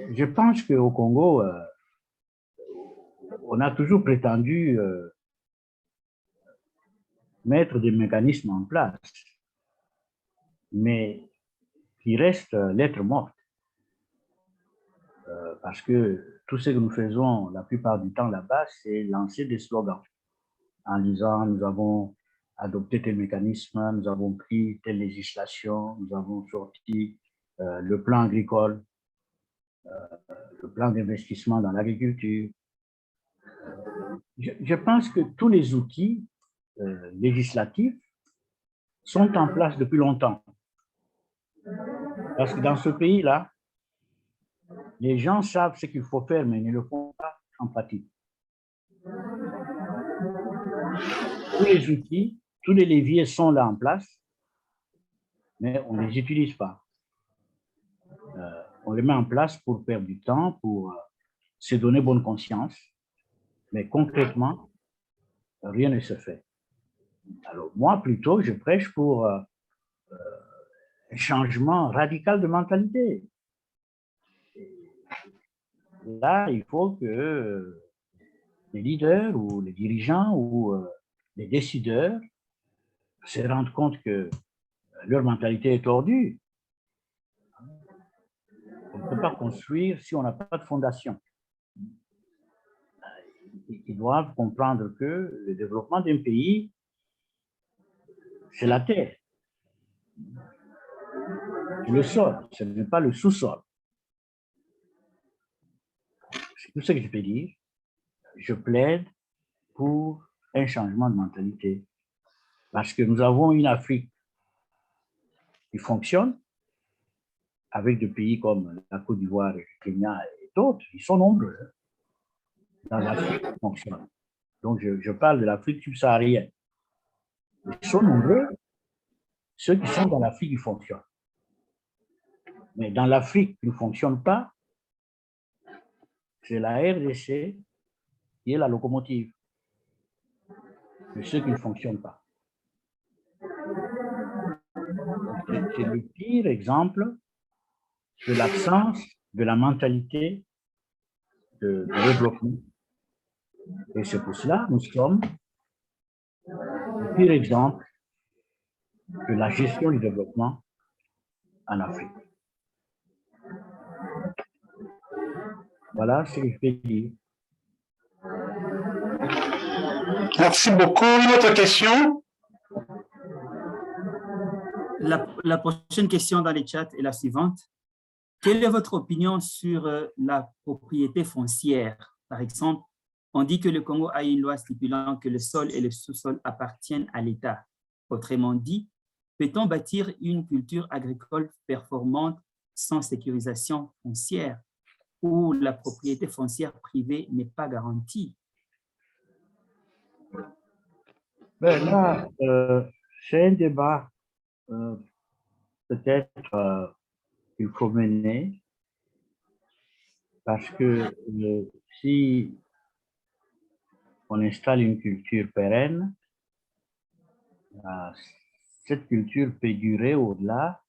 [SPEAKER 1] je pense qu'au Congo, on a toujours prétendu mettre des mécanismes en place, mais qui restent lettre morte. Parce que tout ce que nous faisons la plupart du temps là-bas, c'est lancer des slogans en disant nous avons adopté tel mécanisme, nous avons pris telle législation, nous avons sorti le plan agricole, le plan d'investissement dans l'agriculture. Je pense que tous les outils législatifs sont en place depuis longtemps. Parce que dans ce pays-là, les gens savent ce qu'il faut faire, mais ils ne le font pas en pratique. Tous les outils, tous les leviers sont là en place, mais on ne les utilise pas. On les met en place pour perdre du temps, pour se donner bonne conscience, mais concrètement, rien ne se fait. Alors moi, plutôt, je prêche pour un changement radical de mentalité. Là, il faut que les leaders ou les dirigeants ou les décideurs se rendent compte que leur mentalité est tordue. On ne peut pas construire si on n'a pas de fondation. Ils doivent comprendre que le développement d'un pays, c'est la terre. C'est le sol, ce n'est pas le sous-sol. C'est tout ce que je peux dire. Je plaide pour un changement de mentalité. Parce que nous avons une Afrique qui fonctionne avec des pays comme la Côte d'Ivoire, le Kenya et d'autres, ils sont nombreux. Dans l'Afrique, qui fonctionnent. Donc, je parle de l'Afrique subsaharienne. Ils sont nombreux, ceux qui sont dans l'Afrique, ils fonctionnent. Mais dans l'Afrique qui ne fonctionne pas, c'est la RDC qui est la locomotive de ceux qui ne fonctionnent pas. C'est le pire exemple de l'absence de la mentalité de développement. Et c'est pour cela que nous sommes le pire exemple de la gestion du développement en Afrique. Voilà ce que je peux dire.
[SPEAKER 4] Merci beaucoup. Une autre question?
[SPEAKER 3] La prochaine question dans les chats est la suivante. Quelle est votre opinion sur la propriété foncière? Par exemple, on dit que le Congo a une loi stipulant que le sol et le sous-sol appartiennent à l'État. Autrement dit, peut-on bâtir une culture agricole performante sans sécurisation foncière, où la propriété foncière privée n'est pas garantie?
[SPEAKER 1] Ben là, c'est un débat peut-être qu'il faut mener, parce que si on installe une culture pérenne, cette culture peut durer au-delà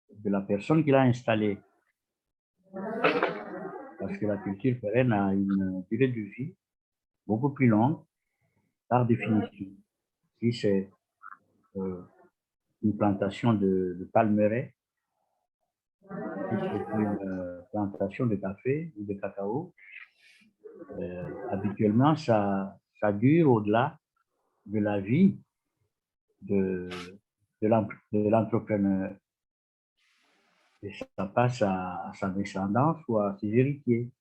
[SPEAKER 1] de la personne qui l'a installée. Parce que la culture pérenne a une durée de vie beaucoup plus longue, par définition. Si c'est une plantation de palmeraies, si c'est une plantation de café ou de cacao, habituellement, ça dure au-delà de la vie de l'entrepreneur. Et ça passe à sa descendance ou à ses héritiers.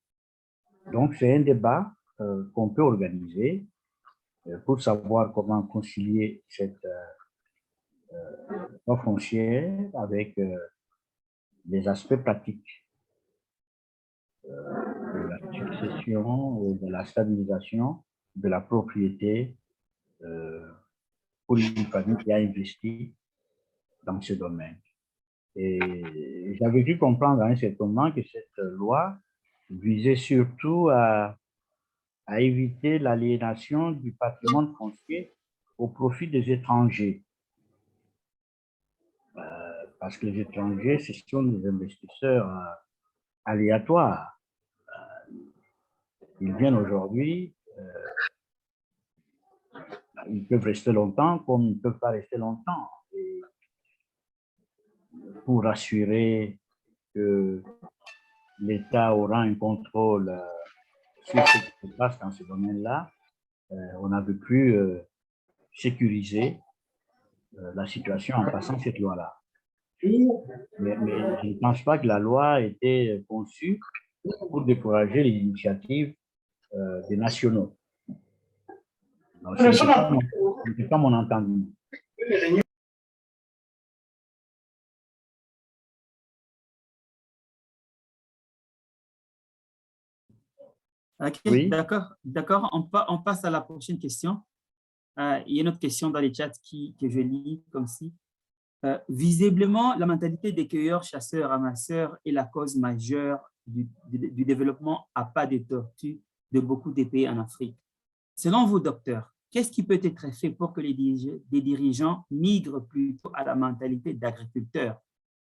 [SPEAKER 1] Donc, c'est un débat qu'on peut organiser pour savoir comment concilier cette loi foncière avec des aspects pratiques de la succession, de la stabilisation, de la propriété pour une famille qui a investi dans ce domaine. Et j'avais dû comprendre à un certain moment que cette loi visait surtout à éviter l'aliénation du patrimoine foncier au profit des étrangers. Parce que les étrangers, ce sont des investisseurs aléatoires. Ils viennent aujourd'hui, ils peuvent rester longtemps comme ils ne peuvent pas rester longtemps. Et pour assurer que l'État aura un contrôle sur ce qui se passe dans ce domaine-là, on a pu sécuriser la situation en passant cette loi-là. Mais je ne pense pas que la loi ait été conçue pour décourager les initiatives des nationaux. Ce n'est pas mon entendement.
[SPEAKER 3] Ok,
[SPEAKER 1] Oui.
[SPEAKER 3] d'accord. On passe à la prochaine question. Il y a une autre question dans les chats que je lis comme ci. Visiblement, la mentalité des cueilleurs, chasseurs, ramasseurs est la cause majeure du développement à pas de tortue de beaucoup des pays en Afrique. Selon vous, docteur, qu'est-ce qui peut être fait pour que les dirigeants migrent plutôt à la mentalité d'agriculteurs?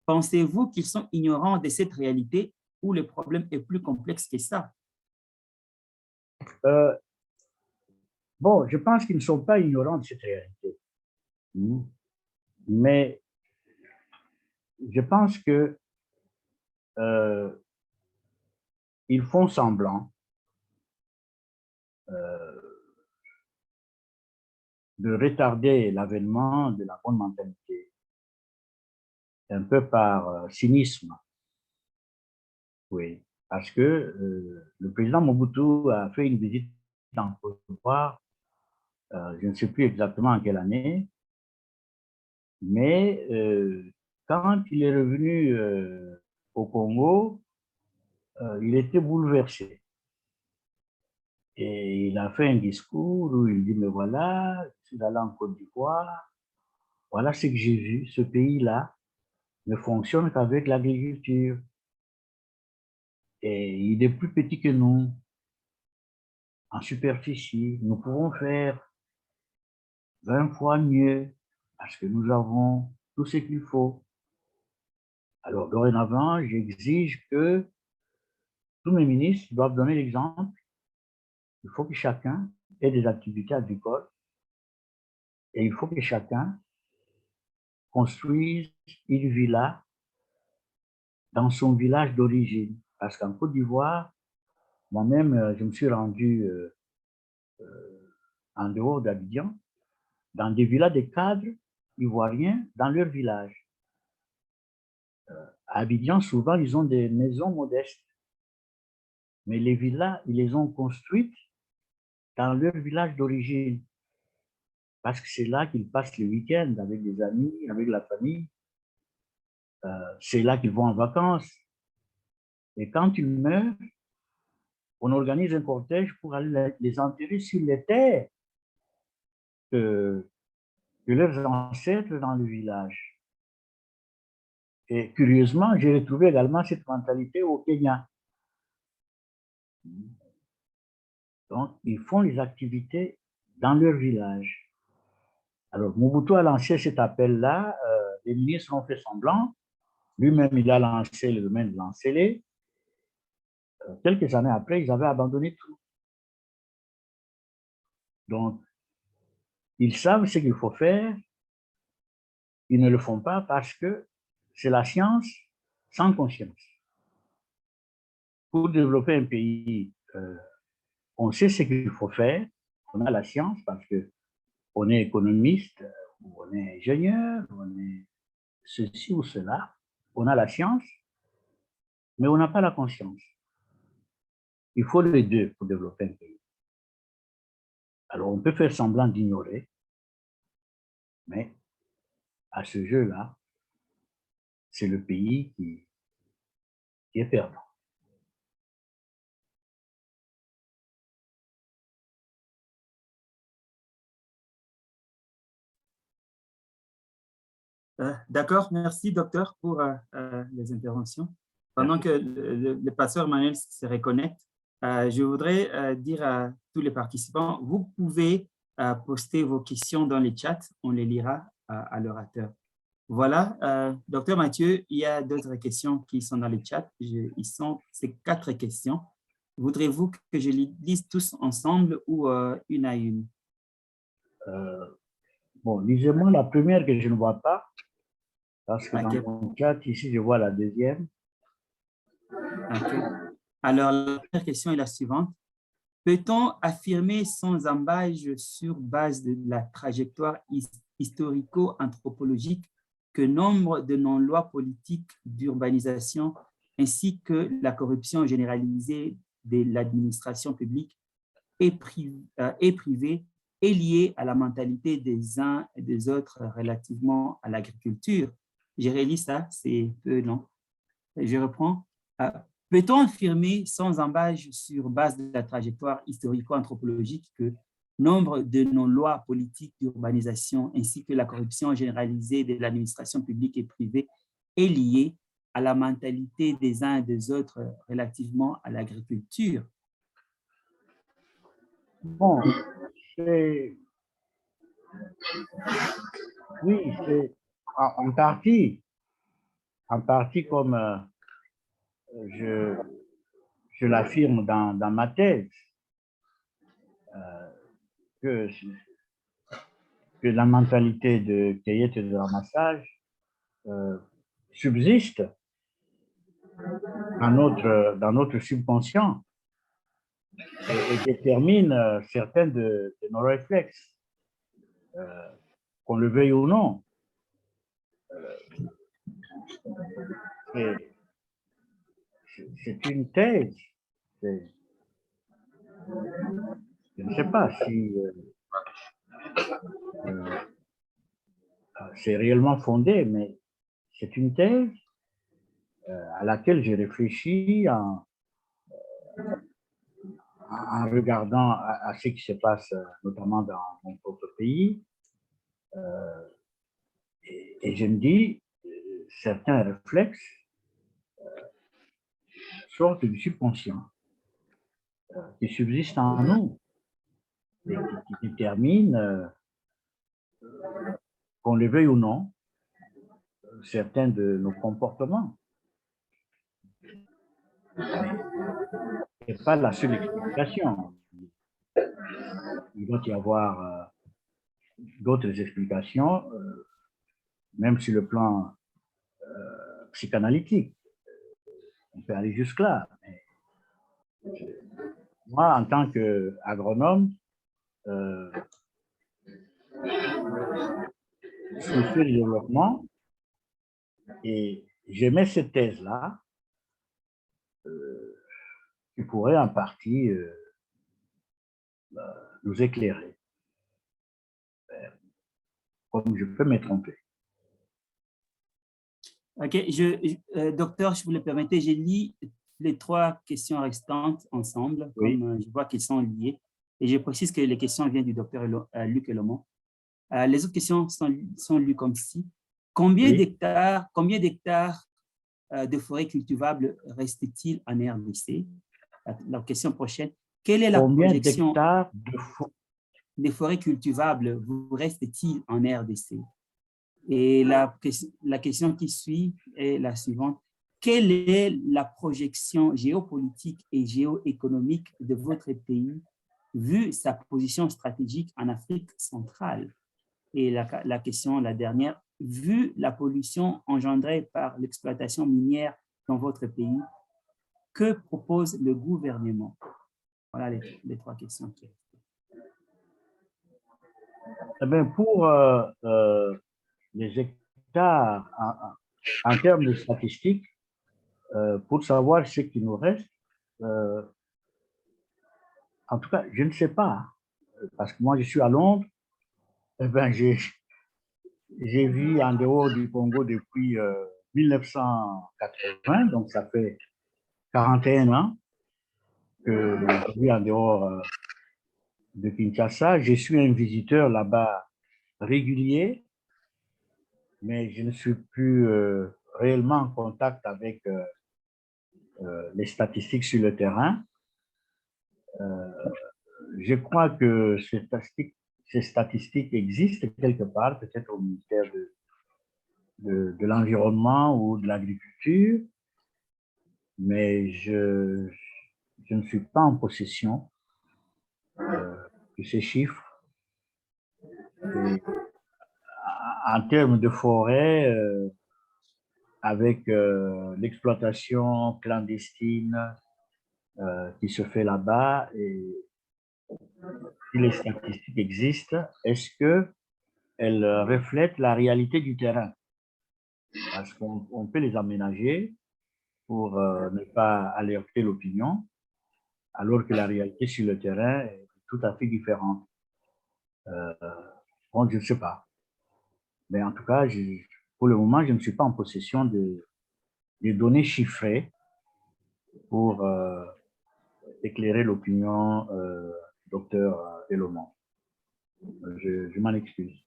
[SPEAKER 3] Pensez-vous qu'ils sont ignorants de cette réalité ou le problème est plus complexe que ça?
[SPEAKER 1] Bon, je pense qu'ils ne sont pas ignorants de cette réalité. Mais je pense que ils font semblant de retarder l'avènement de la bonne mentalité, un peu par cynisme. Oui, parce que le président Mobutu a fait une visite en Côte d'Ivoire, je ne sais plus exactement en quelle année, mais quand il est revenu au Congo, il était bouleversé. Et il a fait un discours où il dit, mais voilà, je suis allé en Côte d'Ivoire, voilà ce que j'ai vu, ce pays-là ne fonctionne qu'avec l'agriculture. Et il est plus petit que nous en superficie. Nous pouvons faire 20 fois mieux parce que nous avons tout ce qu'il faut. Alors, dorénavant, j'exige que tous mes ministres doivent donner l'exemple. Il faut que chacun ait des activités agricoles et il faut que chacun construise une villa dans son village d'origine. Parce qu'en Côte d'Ivoire, moi-même, je me suis rendu en dehors d'Abidjan, dans des villas de cadres ivoiriens dans leur village. À Abidjan, souvent, ils ont des maisons modestes. Mais les villas, ils les ont construites dans leur village d'origine. Parce que c'est là qu'ils passent le week-end avec des amis, avec la famille. C'est là qu'ils vont en vacances. Et quand ils meurent, on organise un cortège pour aller les enterrer sur les terres de leurs ancêtres dans le village. Et curieusement, j'ai retrouvé également cette mentalité au Kenya. Donc, ils font les activités dans leur village. Alors, Mobutu a lancé cet appel-là, les ministres ont fait semblant, lui-même il a lancé le domaine de Lancélé. Quelques années après, ils avaient abandonné tout. Donc, ils savent ce qu'il faut faire, ils ne le font pas parce que c'est la science sans conscience. Pour développer un pays, on sait ce qu'il faut faire, on a la science parce qu'on est économiste, ou on est ingénieur, on est ceci ou cela, on a la science, mais on n'a pas la conscience. Il faut les deux pour développer un pays. Alors, on peut faire semblant d'ignorer, mais à ce jeu-là, c'est le pays qui est perdant.
[SPEAKER 3] D'accord, merci docteur pour les interventions. Pendant que le pasteur Manuel se reconnecte, je voudrais dire à tous les participants, vous pouvez poster vos questions dans les chats, on les lira à l'orateur. Voilà, docteur Mathieu, il y a d'autres questions qui sont dans les chats. C'est 4 questions. Voudrez-vous que je les lise tous ensemble ou une à une?
[SPEAKER 1] Bon, lisez-moi la première que je ne vois pas, parce que
[SPEAKER 3] Okay.
[SPEAKER 1] dans mon chat, ici, je vois la deuxième.
[SPEAKER 3] Okay. Alors, la première question est la suivante. Peut-on affirmer sans embâche sur base de la trajectoire historico-anthropologique que nombre de non-lois politiques d'urbanisation ainsi que la corruption généralisée de l'administration publique et privée est liée à la mentalité des uns et des autres relativement à l'agriculture? J'ai relis ça, c'est peu long. Je reprends. Peut-on affirmer sans embâche sur base de la trajectoire historico-anthropologique que nombre de nos lois politiques d'urbanisation ainsi que la corruption généralisée de l'administration publique et privée est liée à la mentalité des uns et des autres relativement à l'agriculture?
[SPEAKER 1] Bon, oui, c'est en partie comme je l'affirme dans ma thèse, que la mentalité de cueillette et de ramassage subsiste dans notre subconscient et détermine certains de nos réflexes, qu'on le veuille ou non. C'est une thèse. Je ne sais pas si c'est réellement fondé, mais c'est une thèse à laquelle j'ai réfléchi en en regardant à ce qui se passe, notamment dans mon propre pays, et je me dis, certains réflexes sortent du subconscient, qui subsistent en nous, et qui déterminent, qu'on le veuille ou non, certains de nos comportements. Ce n'est pas la seule explication. Il doit y avoir d'autres explications, même sur le plan psychanalytique. On peut aller jusque-là. Moi, en tant qu'agronome, soucieux du développement, et je mets cette thèse-là, qui pourrait en partie nous éclairer. Comme je peux me tromper.
[SPEAKER 3] Ok, docteur, si vous le permettez, je lis les 3 questions restantes ensemble,
[SPEAKER 1] Oui.
[SPEAKER 3] comme je vois qu'elles sont liées. Et je précise que les questions viennent du docteur Luc Elomont. Les autres questions sont lues comme ci. Combien d'hectares de forêts cultivables restent-ils en RDC? La question prochaine. Quelle est la projection des forêts cultivables vous reste-t-il en RDC? Et la question qui suit est la suivante. Quelle est la projection géopolitique et géoéconomique de votre pays vu sa position stratégique en Afrique centrale? Et la question, la dernière, vu la pollution engendrée par l'exploitation minière dans votre pays, que propose le gouvernement? Voilà les 3 questions.
[SPEAKER 1] Eh bien, pour les hectares, en termes de statistiques, pour savoir ce qui nous reste, en tout cas, je ne sais pas, parce que moi, je suis à Londres, eh bien, j'ai vécu en dehors du Congo depuis 1980, donc ça fait 41 ans que je vis en dehors de Kinshasa. Je suis un visiteur là-bas régulier, mais je ne suis plus réellement en contact avec les statistiques sur le terrain. Je crois que ces statistiques existent quelque part, peut-être au ministère de l'Environnement ou de l'Agriculture, mais je ne suis pas en possession de ces chiffres. Et en termes de forêt, avec l'exploitation clandestine qui se fait là-bas, et si les statistiques existent, est-ce qu'elles reflètent la réalité du terrain? Parce qu'on peut les aménager pour ne pas alerter l'opinion, alors que la réalité sur le terrain est tout à fait différente. Bon, je ne sais pas. Mais en tout cas, pour le moment, je ne suis pas en possession de données chiffrées pour éclairer l'opinion docteur Elomont. Je m'en excuse.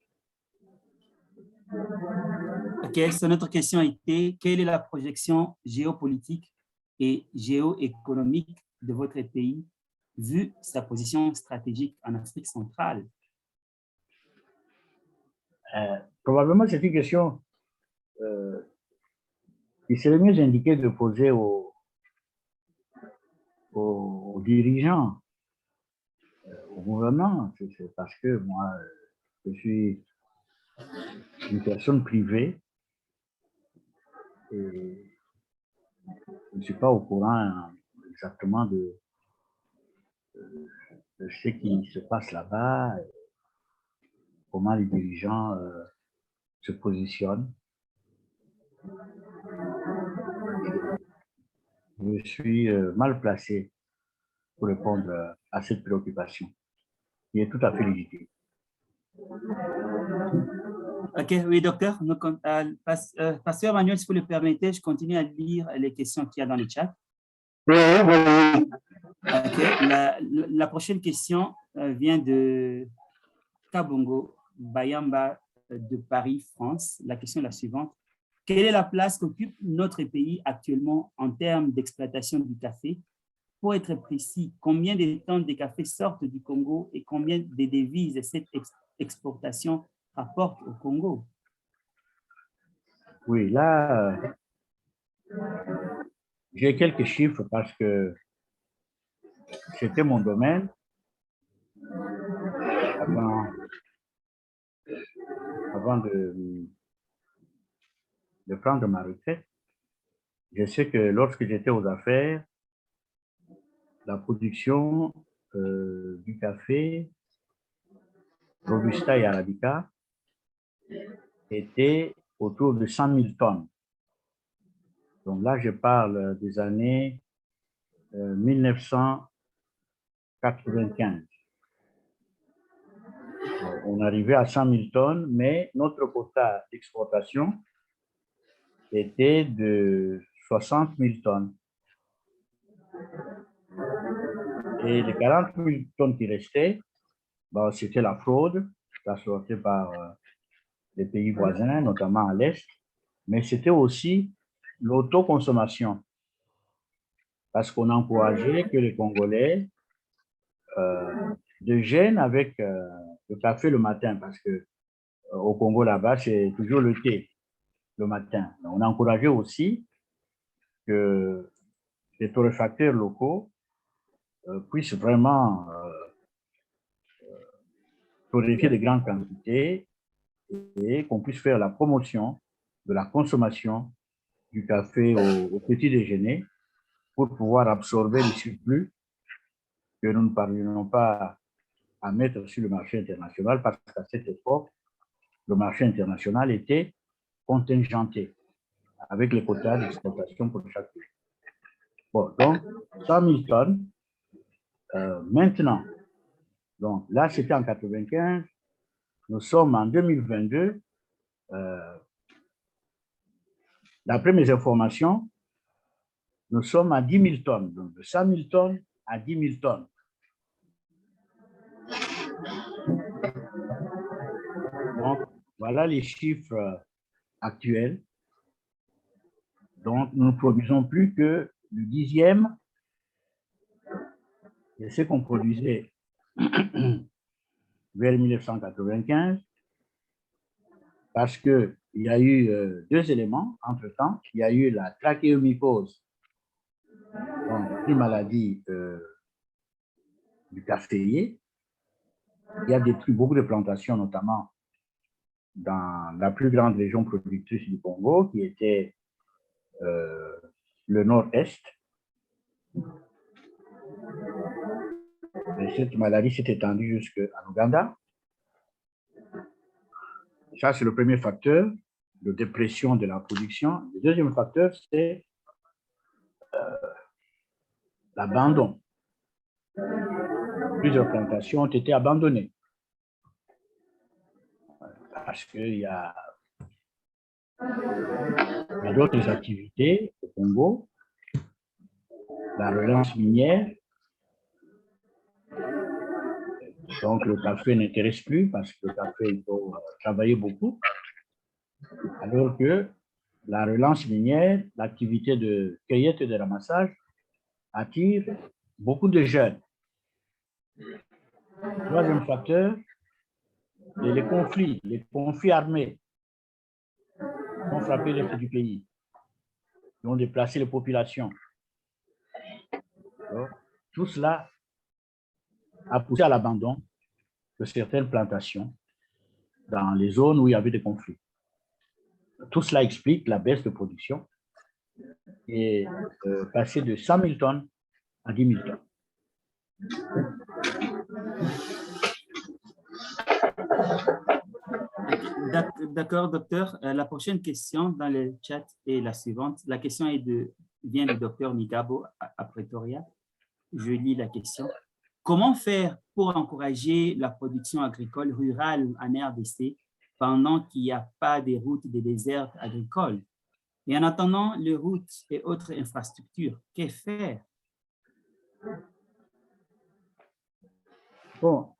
[SPEAKER 3] Ok, so notre question a été, quelle est la projection géopolitique et géoéconomique de votre pays vu sa position stratégique en Afrique centrale?
[SPEAKER 1] Probablement, c'est une question qui serait mieux indiqué de poser aux dirigeants, au gouvernement. C'est parce que moi, je suis une personne privée et je ne suis pas au courant exactement de ce qui se passe là-bas, comment les dirigeants se positionnent. Je suis mal placé pour répondre à cette préoccupation, qui est tout à fait légitime.
[SPEAKER 3] Ok, oui, docteur. Pasteur Manuel, si vous le permettez, je continue à lire les questions qu'il y a dans le chat.
[SPEAKER 4] Oui, oui.
[SPEAKER 3] Ok. La prochaine question vient de Kabongo Bayamba de Paris, France. La question est la suivante. Quelle est la place qu'occupe notre pays actuellement en termes d'exploitation du café? Pour être précis, combien de tonnes de café sortent du Congo et combien de devises cette exportation apporte au Congo?
[SPEAKER 1] Oui, là, j'ai quelques chiffres parce que c'était mon domaine avant de prendre ma retraite. Je sais que lorsque j'étais aux affaires, la production du café Robusta et Arabica était autour de 100 000 tonnes. Donc là, je parle des années 1995. On arrivait à 100 000 tonnes, mais notre quota d'exportation était de 60 000 tonnes. Et les 40 000 tonnes qui restaient, bon, c'était la fraude, transportée par les pays voisins, notamment à l'Est, mais c'était aussi l'autoconsommation, parce qu'on encourageait que les Congolais déjeunent avec le café le matin, parce que au Congo là-bas, c'est toujours le thé le matin. On encourageait aussi que les torréfacteurs locaux puissent vraiment torréfier de grandes quantités et qu'on puisse faire la promotion de la consommation du café au petit déjeuner pour pouvoir absorber le surplus que nous ne parvenons pas à mettre sur le marché international, parce qu'à cette époque, le marché international était contingenté avec les quotas d'exportation pour chaque pays. Bon, donc 100 000 tonnes. Maintenant, donc là c'était en 95, nous sommes en 2022. D'après mes informations, nous sommes à 10 000 tonnes, donc de 100 000 tonnes à 10 000 tonnes. Donc, voilà les chiffres actuels. Donc, nous ne produisons plus que le 10e de ce qu'on produisait vers 1995, parce qu'il y a eu deux éléments entre-temps. Il y a eu la trachéomycose, donc une maladie du caféier. Il y a détruit beaucoup de plantations, notamment dans la plus grande région productrice du Congo, qui était le nord-est. Et cette maladie s'est étendue jusqu'en Ouganda. Ça, c'est le premier facteur de dépression de la production. Le deuxième facteur, c'est l'abandon. Plusieurs plantations ont été abandonnées parce qu'il y a d'autres activités au Congo, la relance minière. Donc, le café n'intéresse plus parce que le café, il faut travailler beaucoup. Alors que la relance minière, l'activité de cueillette et de ramassage attire beaucoup de jeunes. Troisième facteur, les conflits armés ont frappé l'est du pays, qui ont déplacé les populations. Alors, tout cela a poussé à l'abandon de certaines plantations dans les zones où il y avait des conflits. Tout cela explique la baisse de production et passer de 100 000 tonnes à 10 000 tonnes.
[SPEAKER 3] D'accord, docteur. La prochaine question dans le chat est la suivante. La question vient du docteur Migabo à Pretoria. Je lis la question. Comment faire pour encourager la production agricole rurale en RDC pendant qu'il n'y a pas de routes de désert agricoles? Et en attendant les routes et autres infrastructures, que faire
[SPEAKER 1] Bon,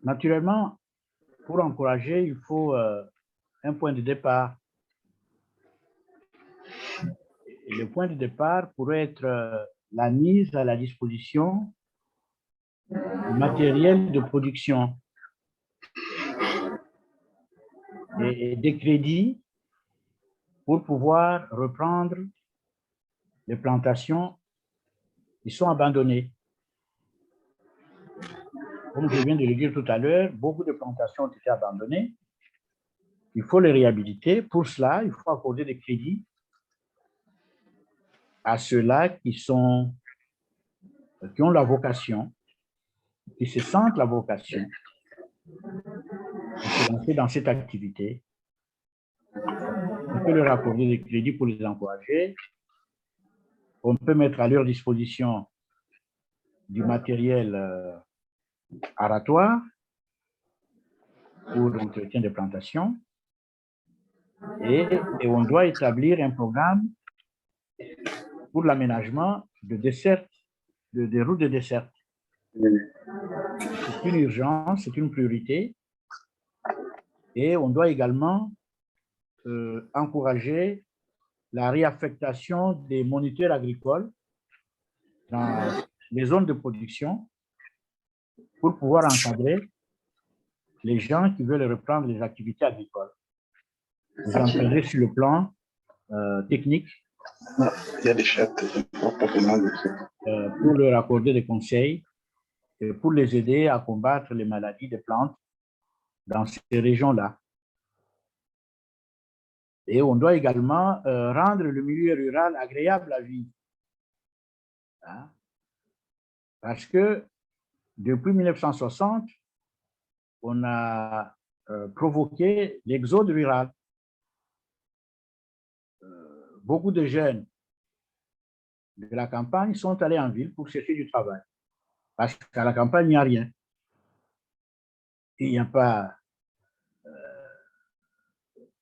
[SPEAKER 1] naturellement, pour encourager, il faut un point de départ. Et le point de départ pourrait être la mise à la disposition du matériel de production et des crédits pour pouvoir reprendre les plantations qui sont abandonnées. Comme je viens de le dire tout à l'heure, beaucoup de plantations ont été abandonnées. Il faut les réhabiliter. Pour cela, il faut accorder des crédits à ceux-là qui ont la vocation, qui se sentent la vocation de se lancer dans cette activité. On peut leur accorder des crédits pour les encourager. On peut mettre à leur disposition du matériel aratoire pour l'entretien des plantations. Et on doit établir un programme pour l'aménagement de dessertes, des routes de desserte. C'est une urgence, c'est une priorité. Et on doit également encourager la réaffectation des moniteurs agricoles dans les zones de production pour pouvoir encadrer les gens qui veulent reprendre les activités agricoles. Vous encadrez sur le plan technique
[SPEAKER 4] Il y a des chats.
[SPEAKER 1] pour leur accorder des conseils et pour les aider à combattre les maladies des plantes dans ces régions-là. Et on doit également rendre le milieu rural agréable à vivre. Hein? Parce que depuis 1960, on a provoqué l'exode rural. Beaucoup de jeunes de la campagne sont allés en ville pour chercher du travail. Parce qu'à la campagne, il n'y a rien. Il n'y a pas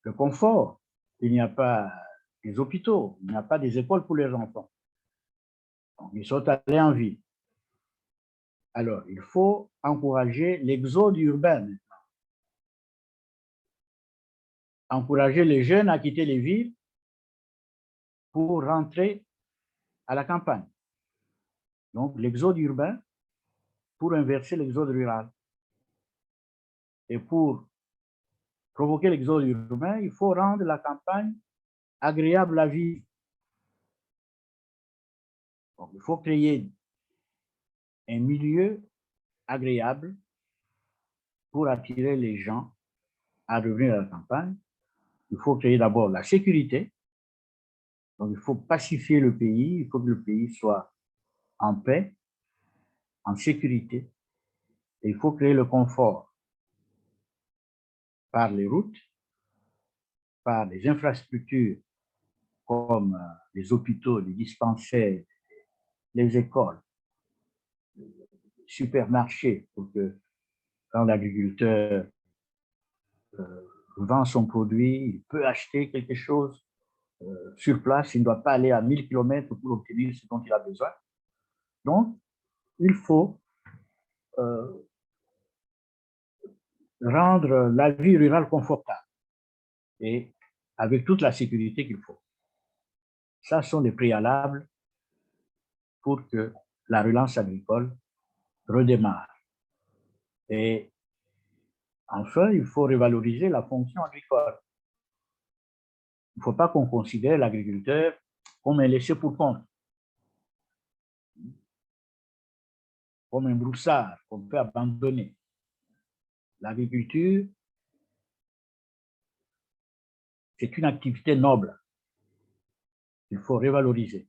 [SPEAKER 1] de confort, il n'y a pas des hôpitaux, il n'y a pas des écoles pour les enfants. Donc, ils sont allés en ville. Alors, il faut encourager l'exode urbain. Encourager les jeunes à quitter les villes pour rentrer à la campagne. Donc, l'exode urbain pour inverser l'exode rural. Et pour provoquer l'exode urbain, il faut rendre la campagne agréable à vivre. Donc, il faut créer un milieu agréable pour attirer les gens à revenir à la campagne. Il faut créer d'abord la sécurité. Donc, il faut pacifier le pays. Il faut que le pays soit en paix, en sécurité. Et il faut créer le confort par les routes, par les infrastructures comme les hôpitaux, les dispensaires, les écoles, les supermarchés, pour que quand l'agriculteur vend son produit, il peut acheter quelque chose sur place, il ne doit pas aller à 1000 km pour obtenir ce dont il a besoin. Donc, il faut rendre la vie rurale confortable et avec toute la sécurité qu'il faut. Ça sont les préalables pour que la relance agricole redémarre. Et enfin, il faut revaloriser la fonction agricole. Il ne faut pas qu'on considère l'agriculteur comme un laissé pour compte, comme un broussard qu'on peut abandonner. L'agriculture, c'est une activité noble. Il faut revaloriser.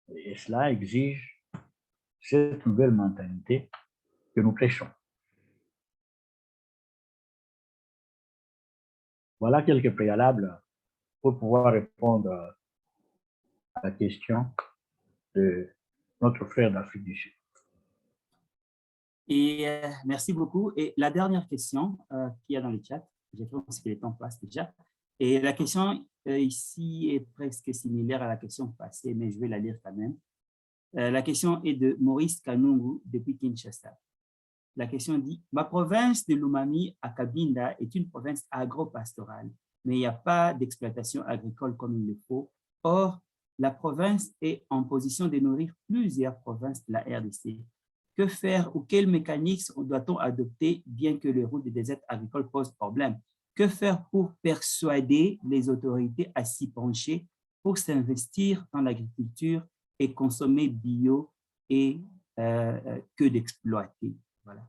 [SPEAKER 1] Et cela exige cette nouvelle mentalité que nous prêchons. Voilà quelques préalables pour pouvoir répondre à la question de notre frère d'Afrique du Sud.
[SPEAKER 3] Et merci beaucoup. Et la dernière question qu'il y a dans le chat, je pense que le temps passe déjà. Et la question ici est presque similaire à la question passée, mais je vais la lire quand même. La question est de Maurice Kanungu depuis Kinshasa. La question dit, ma province de Lomami à Cabinda est une province agro-pastorale, mais il n'y a pas d'exploitation agricole comme il le faut. Or, la province est en position de nourrir plusieurs provinces de la RDC. Que faire ou quel mécanisme doit-on adopter bien que le route des aides agricoles pose problème? Que faire pour persuader les autorités à s'y pencher pour s'investir dans l'agriculture et consommer bio et que d'exploiter? Voilà.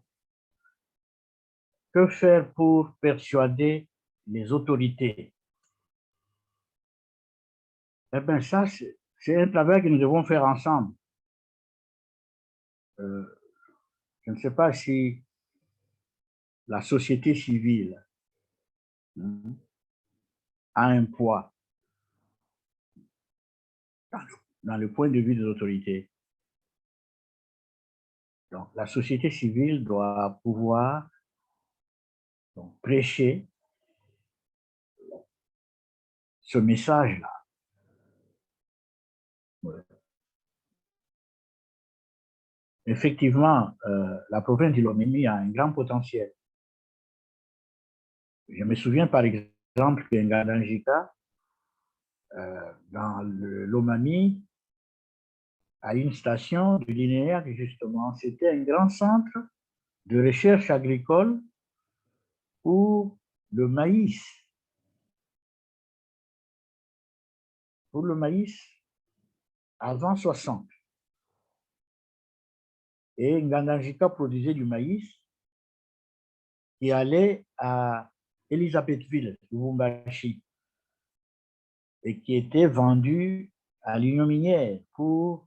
[SPEAKER 1] Que faire pour persuader les autorités? Eh bien, ça, c'est un travail que nous devons faire ensemble. Je ne sais pas si la société civile a un poids dans le point de vue des autorités. Donc, la société civile doit pouvoir prêcher ce message-là. Ouais. Effectivement, la province de Lomami a un grand potentiel. Je me souviens par exemple qu'un Ngandanjika, dans le Lomami, à une station du linéaire, justement, c'était un grand centre de recherche agricole pour le maïs. Pour le maïs avant 60. Et Ngandanjika produisait du maïs qui allait à Elisabethville, Lubumbashi, et qui était vendu à l'Union minière pour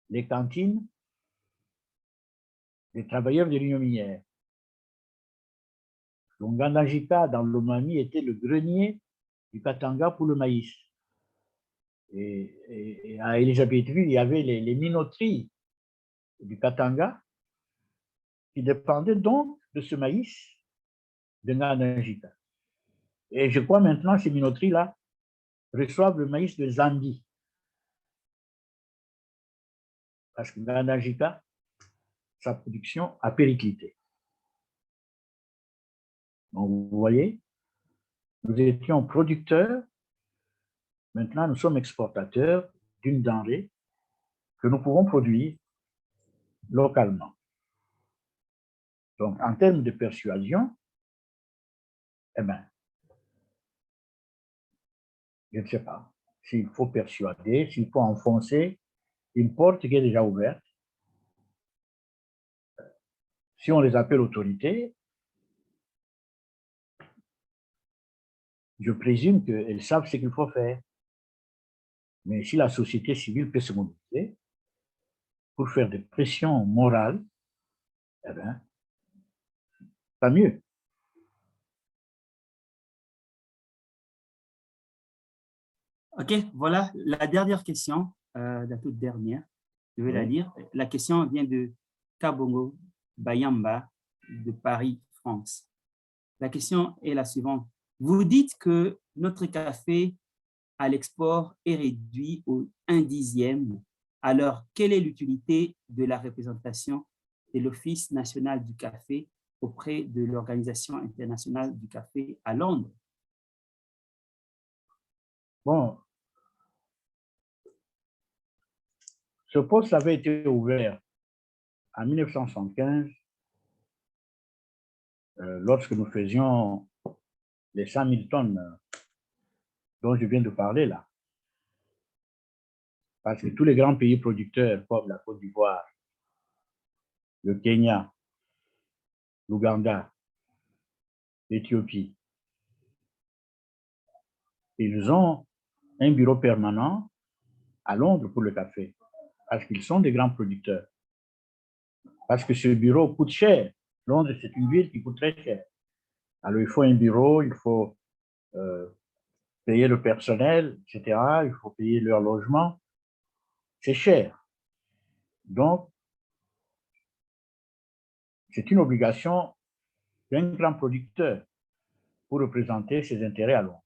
[SPEAKER 1] les cantines des travailleurs de l'Union minière. Donc, Ngandanjika, dans l'Omami, était le grenier du Katanga pour le maïs. Et à Elisabethville, il y avait les minoteries du Katanga qui dépendaient donc de ce maïs de Ngandanjika. Et je crois maintenant que ces minoteries-là reçoivent le maïs de Zambie. Parce que Ngandanjika, sa production a périclité. Donc, vous voyez, nous étions producteurs, maintenant nous sommes exportateurs d'une denrée que nous pouvons produire localement. Donc, en termes de persuasion, eh bien, je ne sais pas s'il faut persuader, s'il faut enfoncer une porte qui est déjà ouverte. Si on les appelle autorités, je présume qu'elles savent ce qu'il faut faire. Mais si la société civile peut se mobiliser pour faire des pressions morales, eh bien, pas mieux.
[SPEAKER 3] OK, voilà la dernière question, la toute dernière. Je vais la lire. La question vient de Kabongo Bayamba de Paris, France. La question est la suivante. Vous dites que notre café à l'export est réduit au 1/10. Alors, quelle est l'utilité de la représentation de l'Office national du café auprès de l'Organisation internationale du café à Londres?
[SPEAKER 1] Bon, ce poste avait été ouvert en 1975 lorsque nous faisions les 100 000 tonnes dont je viens de parler là. Parce que tous les grands pays producteurs comme la Côte d'Ivoire, le Kenya, l'Ouganda, l'Éthiopie, ils ont un bureau permanent à Londres pour le café, parce qu'ils sont des grands producteurs. Parce que ce bureau coûte cher. Londres, c'est une ville qui coûte très cher. Alors, il faut un bureau, il faut payer le personnel, etc. Il faut payer leur logement. C'est cher. Donc, c'est une obligation d'un grand producteur pour représenter ses intérêts à Londres.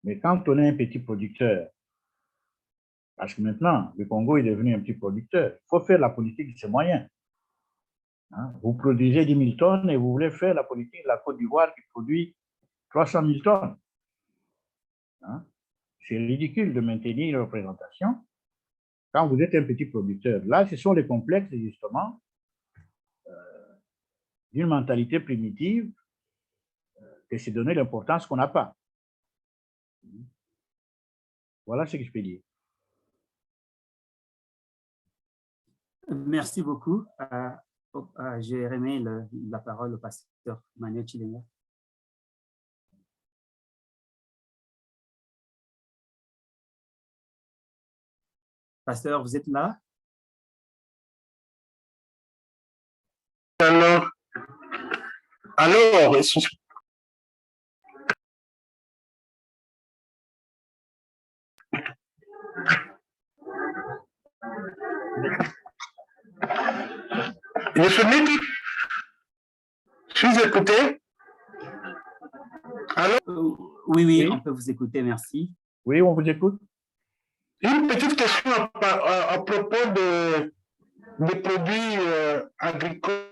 [SPEAKER 1] Mais quand on est un petit producteur, parce que maintenant, le Congo est devenu un petit producteur, il faut faire la politique de ses moyens. Hein? Vous produisez 10 000 tonnes et vous voulez faire la politique de la Côte d'Ivoire qui produit 300 000 tonnes. Hein? C'est ridicule de maintenir une représentation quand vous êtes un petit producteur. Là, ce sont les complexes, justement, d'une mentalité primitive que c'est donner l'importance qu'on n'a pas. Voilà ce que je peux dire.
[SPEAKER 3] Merci beaucoup. J'ai remis la parole au pasteur Manuel Chilenga. Pasteur, vous êtes là?
[SPEAKER 4] Alors, je suis écouté. Alors,
[SPEAKER 3] oui, on peut vous écouter, merci.
[SPEAKER 1] Oui, on vous écoute.
[SPEAKER 4] Une petite question à propos des produits agricoles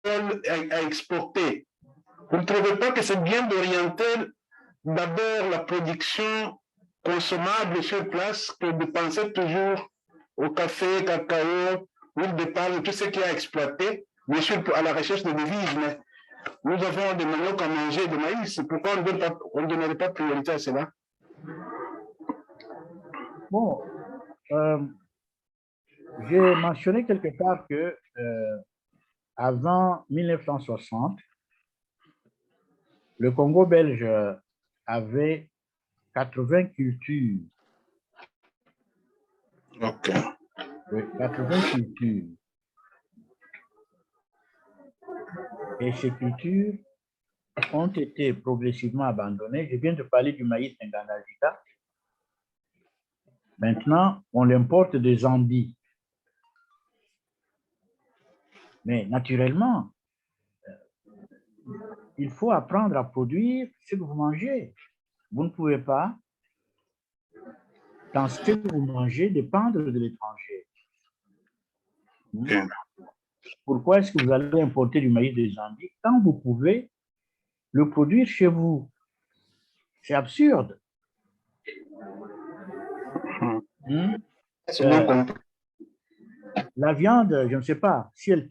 [SPEAKER 4] à exporter. Vous ne trouvez pas que c'est bien d'orienter d'abord la production consommable sur place que de penser toujours au café, cacao, huile de palme, tout ce qui est exploité, bien sûr à la recherche de devises, mais nous avons des maniocs à manger, de maïs, pourquoi on ne donnerait pas priorité à cela?
[SPEAKER 1] Bon, j'ai mentionné quelque part que avant 1960, le Congo belge avait 80 cultures.
[SPEAKER 4] Ok.
[SPEAKER 1] Oui, 80 cultures. Et ces cultures ont été progressivement abandonnées. Je viens de parler du maïs Ngandajika. Maintenant, on l'importe des Andes. Mais naturellement, il faut apprendre à produire ce que vous mangez. Vous ne pouvez pas, dans ce que vous mangez, dépendre de l'étranger. Pourquoi est-ce que vous allez importer du maïs des Andes quand vous pouvez le produire chez vous? C'est absurde. La viande, je ne sais pas, si elle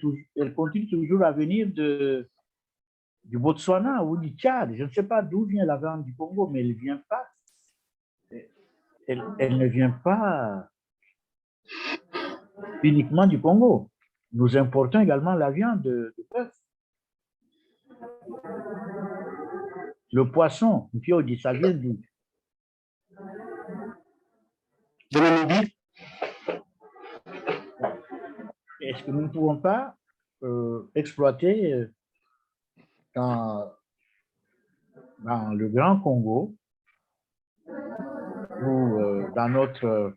[SPEAKER 1] continue toujours à venir du Botswana ou du Tchad, je ne sais pas d'où vient la viande du Congo, mais elle ne vient pas. Elle ne vient pas uniquement du Congo. Nous importons également la viande de bœuf. Le poisson, ça vient d'où?
[SPEAKER 4] De Namibie.
[SPEAKER 1] Est-ce que nous ne pouvons pas exploiter dans le Grand Congo ou dans notre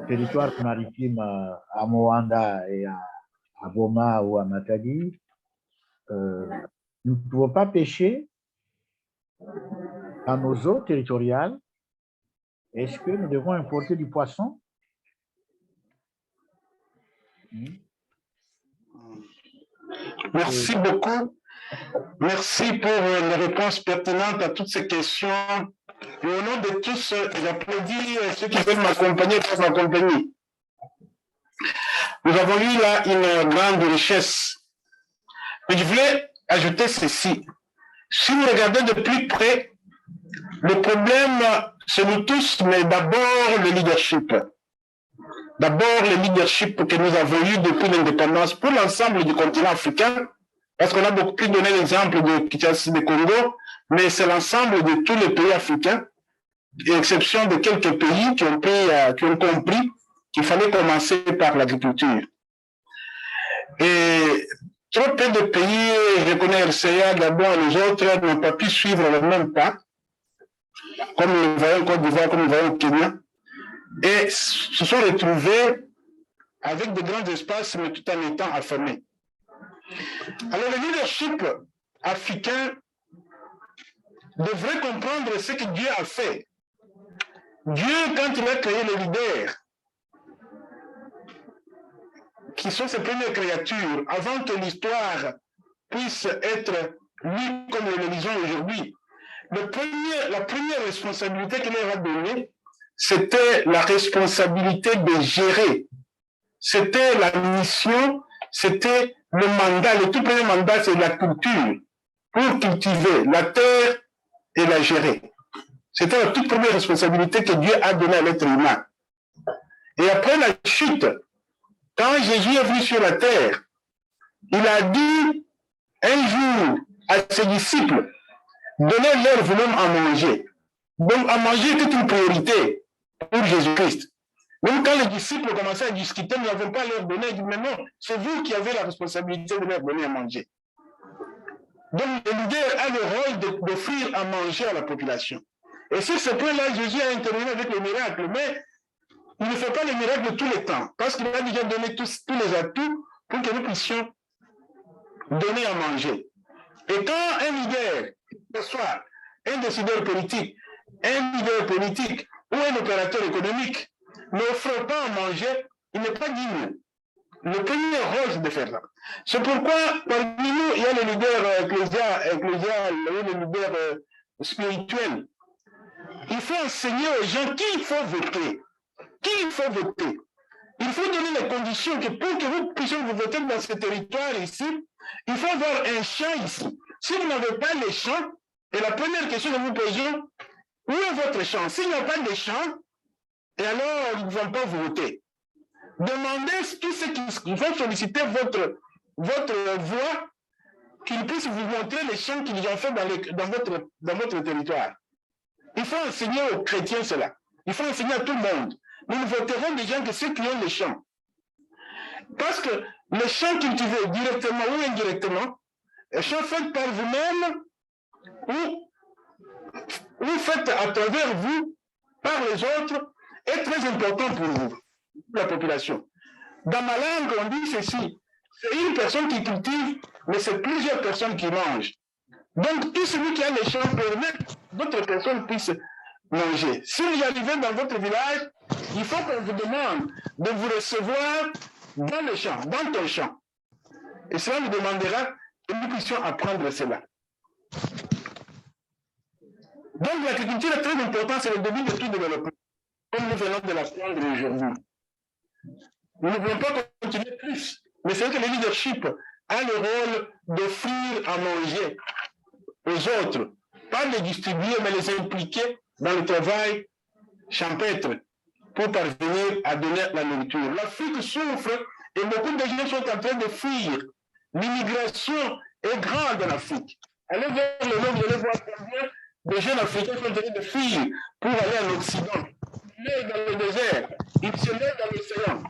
[SPEAKER 1] territoire maritime à Moanda et à Boma ou à Matadi, nous ne pouvons pas pêcher dans nos eaux territoriales? Est-ce que nous devons importer du poisson?
[SPEAKER 4] Merci beaucoup. Merci pour les réponses pertinentes à toutes ces questions. Et au nom de tous, j'applaudis ceux qui veulent m'accompagner pour m'accompagner. Nous avons eu là une grande richesse. Mais je voulais ajouter ceci. Si vous regardez de plus près, le problème, c'est nous tous, mais d'abord le leadership. D'abord le leadership que nous avons eu depuis l'indépendance pour l'ensemble du continent africain, parce qu'on a beaucoup plus donné l'exemple de Kinshasa, de Congo, mais c'est l'ensemble de tous les pays africains, à exception de quelques pays qui ont compris qu'il fallait commencer par l'agriculture. Et trop peu de pays, je connais RCA, Gabon et les autres, n'ont pas pu suivre le même pas, comme nous le voyons en Côte d'Ivoire, comme nous le voyons au Kenya, et se sont retrouvés avec de grands espaces, mais tout en étant affamés. Alors le leadership africain devrait comprendre ce que Dieu a fait. Dieu, quand il a créé les leaders, qui sont ses premières créatures, avant que l'histoire puisse être lue comme nous le lisons aujourd'hui, la première responsabilité qu'il leur a donnée, c'était la responsabilité de gérer. C'était la mission, c'était le mandat. Le tout premier mandat, c'est la culture, pour cultiver la terre et la gérer. C'était la toute première responsabilité que Dieu a donnée à l'être humain. Et après la chute, quand Jésus est venu sur la terre, il a dit un jour à ses disciples, donnez-leur vous-même à manger. Donc à manger était une priorité pour Jésus-Christ. Même quand les disciples commençaient à discuter, nous n'avons pas à leur donner, ils disent, mais non, c'est vous qui avez la responsabilité de leur donner à manger. Donc le leader a le rôle d'offrir à manger à la population. Et sur ce point-là, Jésus a intervenu avec les miracles, mais il ne fait pas les miracles tous les temps, parce qu'il a déjà donné tous les atouts pour que nous puissions donner à manger. Et quand un leader, que ce soit un décideur politique, ou un opérateur économique, n'offre pas à manger, il n'est pas digne. Le premier rôle, c'est de faire ça. C'est pourquoi, parmi nous, il y a les leaders ecclésial, les leaders spirituels. Il faut enseigner aux gens qui il faut voter. Qui il faut voter. Il faut donner les conditions que pour que vous puissiez vous voter dans ce territoire ici, il faut avoir un champ ici. Si vous n'avez pas les champs, et la première question que nous posons, où est votre champ? S'il n'y a pas de champ, et alors ils ne vont pas voter. Demandez tous ceux qui vont solliciter votre voix, qu'ils puissent vous montrer les champs qu'ils ont fait dans votre territoire. Il faut enseigner aux chrétiens cela. Il faut enseigner à tout le monde. Nous ne voterons des gens que ceux qui ont les champs. Parce que les champs cultivés directement ou indirectement, les champs faits par vous-même ou faits à travers vous, par les autres, est très important pour vous, pour la population. Dans ma langue, on dit ceci, c'est une personne qui cultive, mais c'est plusieurs personnes qui mangent. Donc, tout celui qui a les champs permet que d'autres personnes puissent manger. Si vous arrivez dans votre village, il faut qu'on vous demande de vous recevoir dans le champ, dans ton champ. Et cela nous demandera que nous puissions apprendre cela. Donc, l'agriculture est très importante, c'est le début de tout développement, comme nous venons de l'apprendre aujourd'hui. Nous ne voulons pas continuer plus, mais c'est que le leadership a le rôle d'offrir à manger aux autres, pas les distribuer, mais les impliquer dans le travail champêtre pour parvenir à donner la nourriture. L'Afrique souffre et beaucoup de gens sont en train de fuir. L'immigration est grande en Afrique. Allez vers le nord, vous allez voir combien de jeunes Africains sont en train de fuir pour aller en Occident. Ils naissent dans le désert, ils se mettent dans l'océan.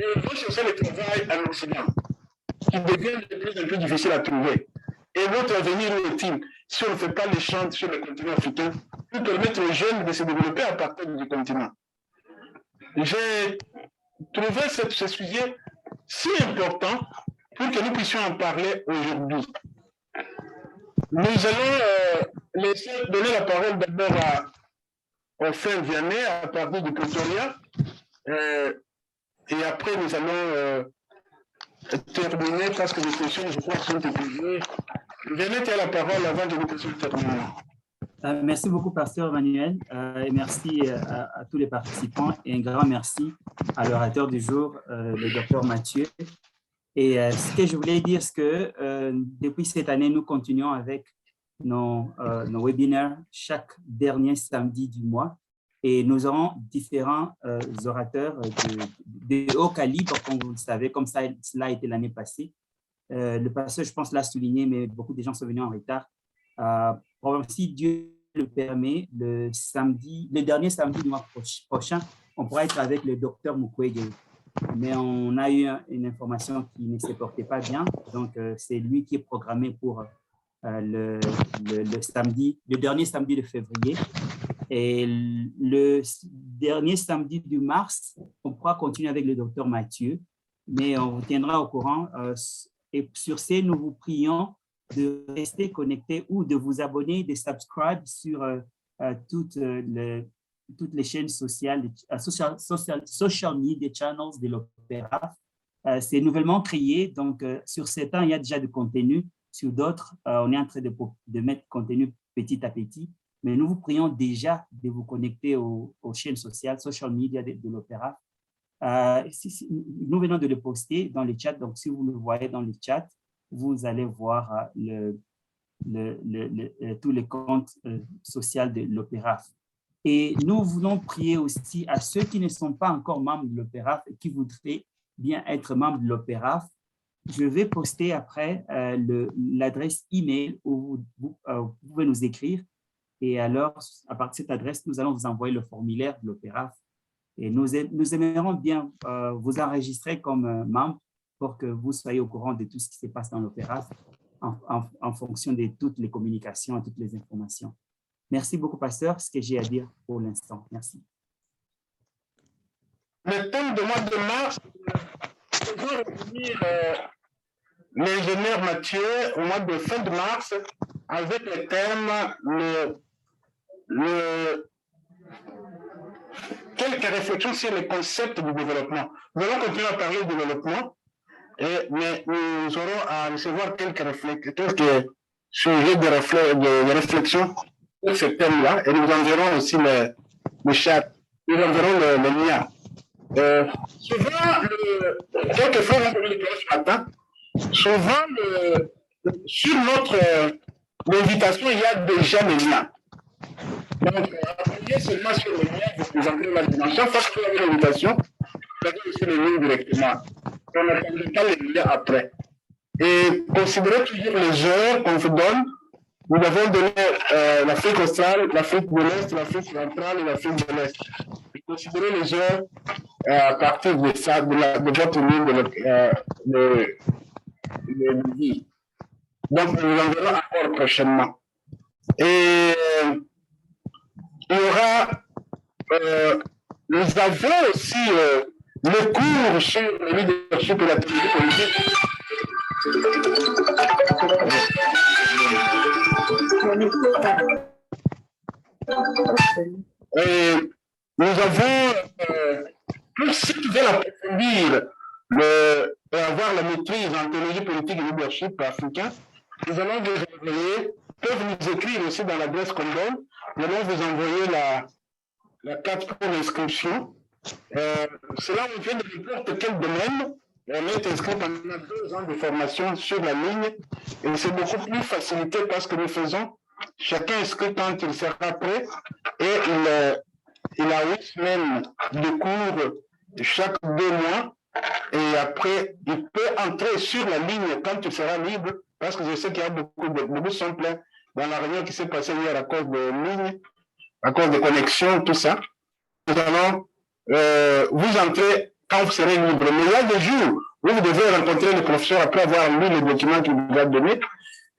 [SPEAKER 4] Et ils vont chercher le travail en Occident, qui devient de plus en plus difficile à trouver. Et notre avenir est il si on ne fait pas les champs sur le continent africain pour permettre aux jeunes de se développer à partir du continent. J'ai trouvé ce sujet si important pour que nous puissions en parler aujourd'hui. Nous allons donner la parole d'abord à frère Vianney à partir du Pretoria. Et après, nous allons terminer parce que les questions, je crois, sont épuisées. Vianney, tu as la parole avant que nous puissions terminer.
[SPEAKER 3] Merci beaucoup, Pasteur Emmanuel, et merci à tous les participants, et un grand merci à l'orateur du jour, le docteur Mathieu. Et ce que je voulais dire, c'est que depuis cette année, nous continuons avec nos webinaires chaque dernier samedi du mois, et nous aurons différents orateurs de haut calibre, comme vous le savez, comme cela a été l'année passée. Le pasteur, je pense, l'a souligné, mais beaucoup de gens sont venus en retard. Si Dieu le permet, le dernier samedi du mois prochain, on pourra être avec le docteur Mukwege. Mais on a eu une information qui ne se portait pas bien, donc c'est lui qui est programmé pour le dernier samedi de février. Et le dernier samedi du mars, on pourra continuer avec le docteur Mathieu, mais on vous tiendra au courant. Et sur ce, nous vous prions de rester connecté ou de vous abonner, de subscribe sur toutes les chaînes sociales, social media channels de l'Opéra. C'est nouvellement créé, donc sur certains, il y a déjà du contenu, sur d'autres, on est en train de mettre contenu petit à petit, mais nous vous prions déjà de vous connecter aux chaînes sociales, social media de l'Opéra. Nous venons de le poster dans le chat, donc si vous le voyez dans le chat, vous allez voir tous les comptes sociaux de l'Opéra. Et nous voulons prier aussi à ceux qui ne sont pas encore membres de l'Opéra et qui voudraient bien être membres de l'Opéra. Je vais poster après l'adresse email où vous pouvez nous écrire. Et alors, à partir de cette adresse, nous allons vous envoyer le formulaire de l'Opéra. Et nous aimerions bien vous enregistrer comme membre pour que vous soyez au courant de tout ce qui se passe dans l'Opéra en fonction de toutes les communications et toutes les informations. Merci beaucoup, pasteur, ce que j'ai à dire pour l'instant. Merci.
[SPEAKER 4] Le thème du mois de mars, je vais revenir l'ingénieur Mathieu au mois de fin de mars avec le thème quelques réflexions sur les concepts du développement. Nous allons continuer à parler du développement, mais nous aurons à recevoir quelques sujets de réflexion sur ce thème-là, et nous enverrons aussi le chat, nous enverrons le lien. Souvent, quelquefois, on a vu ce matin, souvent, sur notre invitation, il y a déjà les liens. Donc, appuyez seulement sur le lien, vous entrez la dimension. Chaque fois que vous avez l'invitation, vous avez aussi le lien directement. On n'attendra pas les liens après. Et considérez toujours les heures qu'on vous donne. Nous avons donné l'Afrique australe, l'Afrique de l'Est, l'Afrique centrale et l'Afrique de l'Est. Et considérez les heures à partir de ça, de votre ligne de vie. Donc, nous en verrons encore prochainement. Et il y aura, nous avons aussi le cours sur le leadership et la théorie politique. Et nous avons, pour ceux qui veulent approfondir et avoir la maîtrise en théologie politique et leadership africain, nous allons vous envoyer, peuvent nous écrire aussi dans l'adresse qu'on donne, nous allons vous envoyer la carte pour l'inscription. Cela on fait de n'importe quel domaine. On est inscrit pendant 2 ans de formation sur la ligne et c'est beaucoup plus facilité parce que nous faisons chacun inscrit quand il sera prêt et il a 8 semaines de cours chaque 2 mois et après il peut entrer sur la ligne quand il sera libre parce que je sais qu'il y a beaucoup sont pleins dans la réunion qui s'est passée hier à cause de ligne, à cause de connexion, tout ça. Nous allons vous entrer quand vous serez libre. Mais il y a des jours où vous devez rencontrer le professeur après avoir lu les documents qu'il vous a donnés.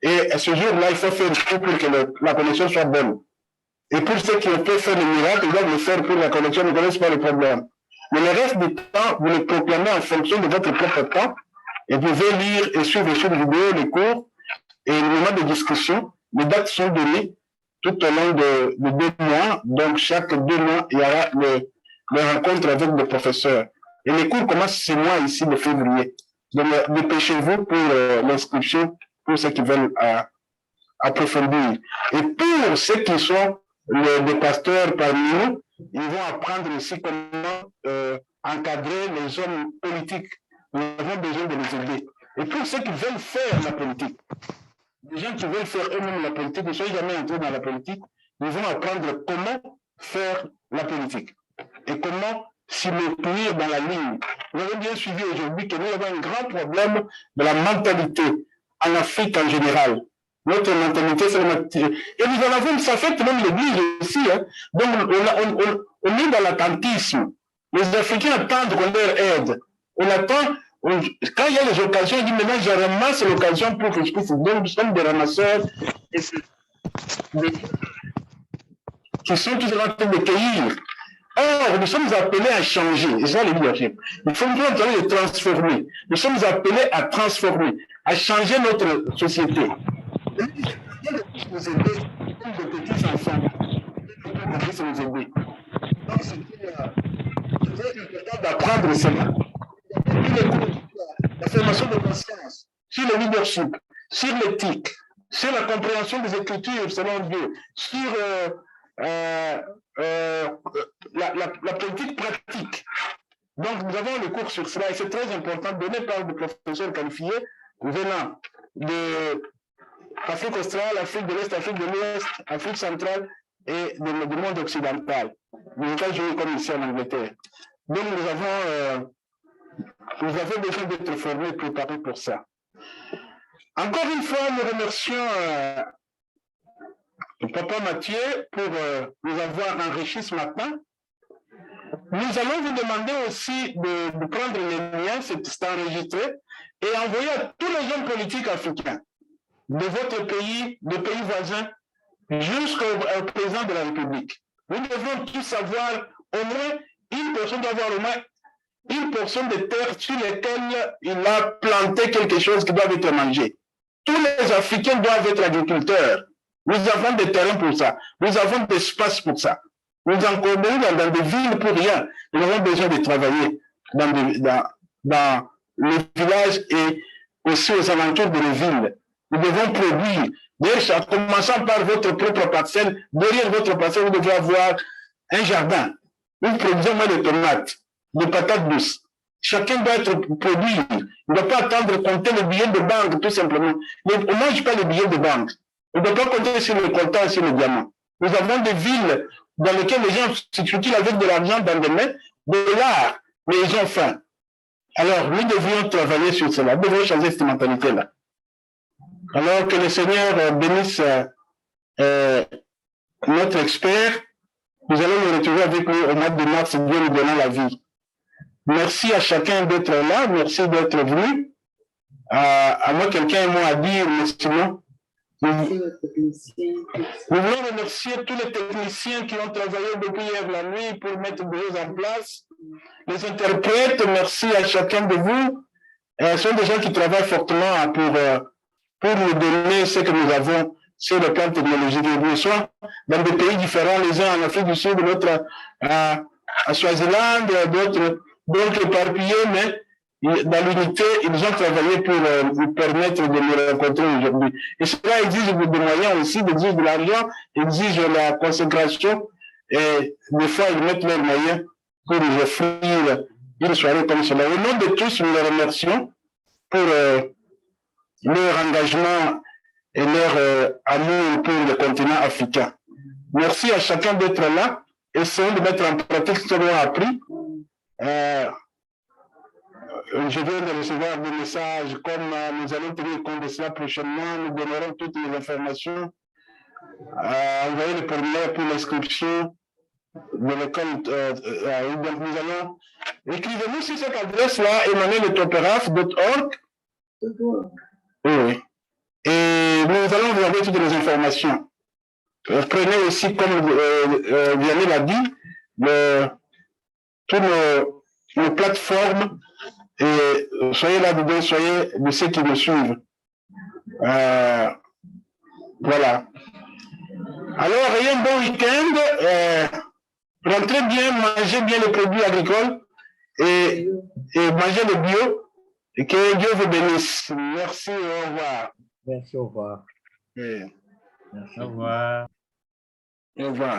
[SPEAKER 4] Et à ce jour-là, il faut faire tout pour que la connexion soit bonne. Et pour ceux qui peuvent faire le miracle, ils doivent le faire pour la connexion, ne connaissent pas le problème. Mais le reste du temps, vous le proclamez en fonction de votre propre temps. Et vous pouvez lire et suivre sur les vidéos, les cours et les moments de discussion. Les dates sont données tout au long de 2 mois. Donc, chaque 2 mois, il y aura les rencontres avec le professeur. Et les cours commencent ce mois ici de février. Donc, dépêchez-vous pour l'inscription, pour ceux qui veulent approfondir. Et pour ceux qui sont des pasteurs parmi nous, ils vont apprendre aussi comment encadrer les hommes politiques. Nous avons besoin de les aider. Et pour ceux qui veulent faire la politique, les gens qui veulent faire eux-mêmes la politique, ne sont jamais entrés dans la politique, ils vont apprendre comment faire la politique et comment s'y maintenir dans la ligne. Vous avez bien suivi aujourd'hui que nous avons un grand problème de la mentalité en Afrique en général. Notre mentalité, c'est la mentalité. Et nous en avons, ça fait même l'Église aussi. Hein. Donc, on est dans l'attentisme. Les Africains attendent qu'on leur aide. On attend, quand il y a les occasions, on dit maintenant, je ramasse l'occasion pour que je puisse. Donc, nous sommes des ramasseurs qui sont toujours en train de cueillir. Or, nous sommes appelés à changer, et ça le leadership. Nous sommes en train de transformer. Nous sommes appelés à transformer, à changer notre société. Vous aider comme de petits enfants. Vous aider. Donc, c'était important d'apprendre cela. La formation de conscience sur le leadership, sur l'éthique, sur la compréhension des Écritures selon Dieu, sur la politique pratique. Donc, nous avons le cours sur cela et c'est très important, donné par des professeurs qualifiés venant de Afrique australe, Afrique de l'Est, Afrique de l'Ouest, Afrique centrale et du monde occidental, les États-Unis comme ici en Angleterre. Donc, nous avons besoin d'être formés et préparés pour ça. Encore une fois, nous remercions Papa Mathieu pour nous avoir enrichis ce matin. Nous allons vous demander aussi de prendre les liens, c'est enregistré, et envoyer à tous les hommes politiques africains de votre pays, de pays voisins, jusqu'au président de la République. Nous devons tous avoir au moins une personne doit avoir au moins une portion de terre sur lesquelles il a planté quelque chose qui doit être mangé. Tous les Africains doivent être agriculteurs. Nous avons des terrains pour ça. Nous avons des espaces pour ça. Nous encombrons dans des villes pour rien. Nous avons besoin de travailler dans les villages et aussi aux alentours de nos villes. Nous devons produire. D'ailleurs, en commençant par votre propre parcelle, derrière votre parcelle, vous devez avoir un jardin. Nous produisons moins de tomates, de patates douces. Chacun doit être produit. Il ne doit pas attendre de compter les billets de banque, tout simplement. Mais au moins, je parle des billets de banque. On ne doit pas compter sur le comptant et sur le diamant. Nous avons des villes dans lesquelles les gens circulent avec de l'argent dans des mains, de l'art, mais ils ont faim. Alors, nous devrions travailler sur cela. Nous devons changer cette mentalité-là. Alors que le Seigneur bénisse notre expert, nous allons nous retrouver avec nous au mois de mars, Dieu nous donnant la vie. Merci à chacun d'être là, merci d'être venu. À moi, quelqu'un a un mot à dire, mais sinon, nous voulons remercier tous les techniciens qui ont travaillé depuis hier la nuit pour mettre des choses en place. Les interprètes, merci à chacun de vous. Ce sont des gens qui travaillent fortement pour nous donner ce que nous avons sur le plan technologique. Nous sommes dans des pays différents, les uns en Afrique du Sud, d'autres à Swaziland, d'autres éparpillés, mais dans l'unité, ils ont travaillé pour nous permettre de nous rencontrer aujourd'hui. Et cela exige des moyens aussi, exige de l'argent, exige la consécration, et des fois, ils mettent leurs moyens pour nous offrir une soirée comme cela. Au nom de tous, nous les remercions pour leur engagement et leur amour pour le continent africain. Merci à chacun d'être là. Essayons de mettre en pratique ce qu'on a appris. Je viens de recevoir des messages, comme nous allons tenir compte de cela prochainement, nous donnerons toutes les informations. Envoyez le formulaire pour l'inscription de l'école. Donc nous allons. Écrivez-nous sur cette adresse-là, emmanueletoperaf.org. Oui. Et nous allons vous envoyer toutes les informations. Prenez aussi, comme Vianney l'a dit, toutes nos plateformes et soyez là-dedans, soyez de ceux qui me suivent. Voilà. Alors, ayez un bon week-end. Rentrez bien, mangez bien les produits agricoles et mangez le bio. Et que Dieu vous bénisse. Merci, au revoir.
[SPEAKER 1] Merci, au revoir.
[SPEAKER 4] Merci.
[SPEAKER 1] Au revoir.
[SPEAKER 4] Au revoir.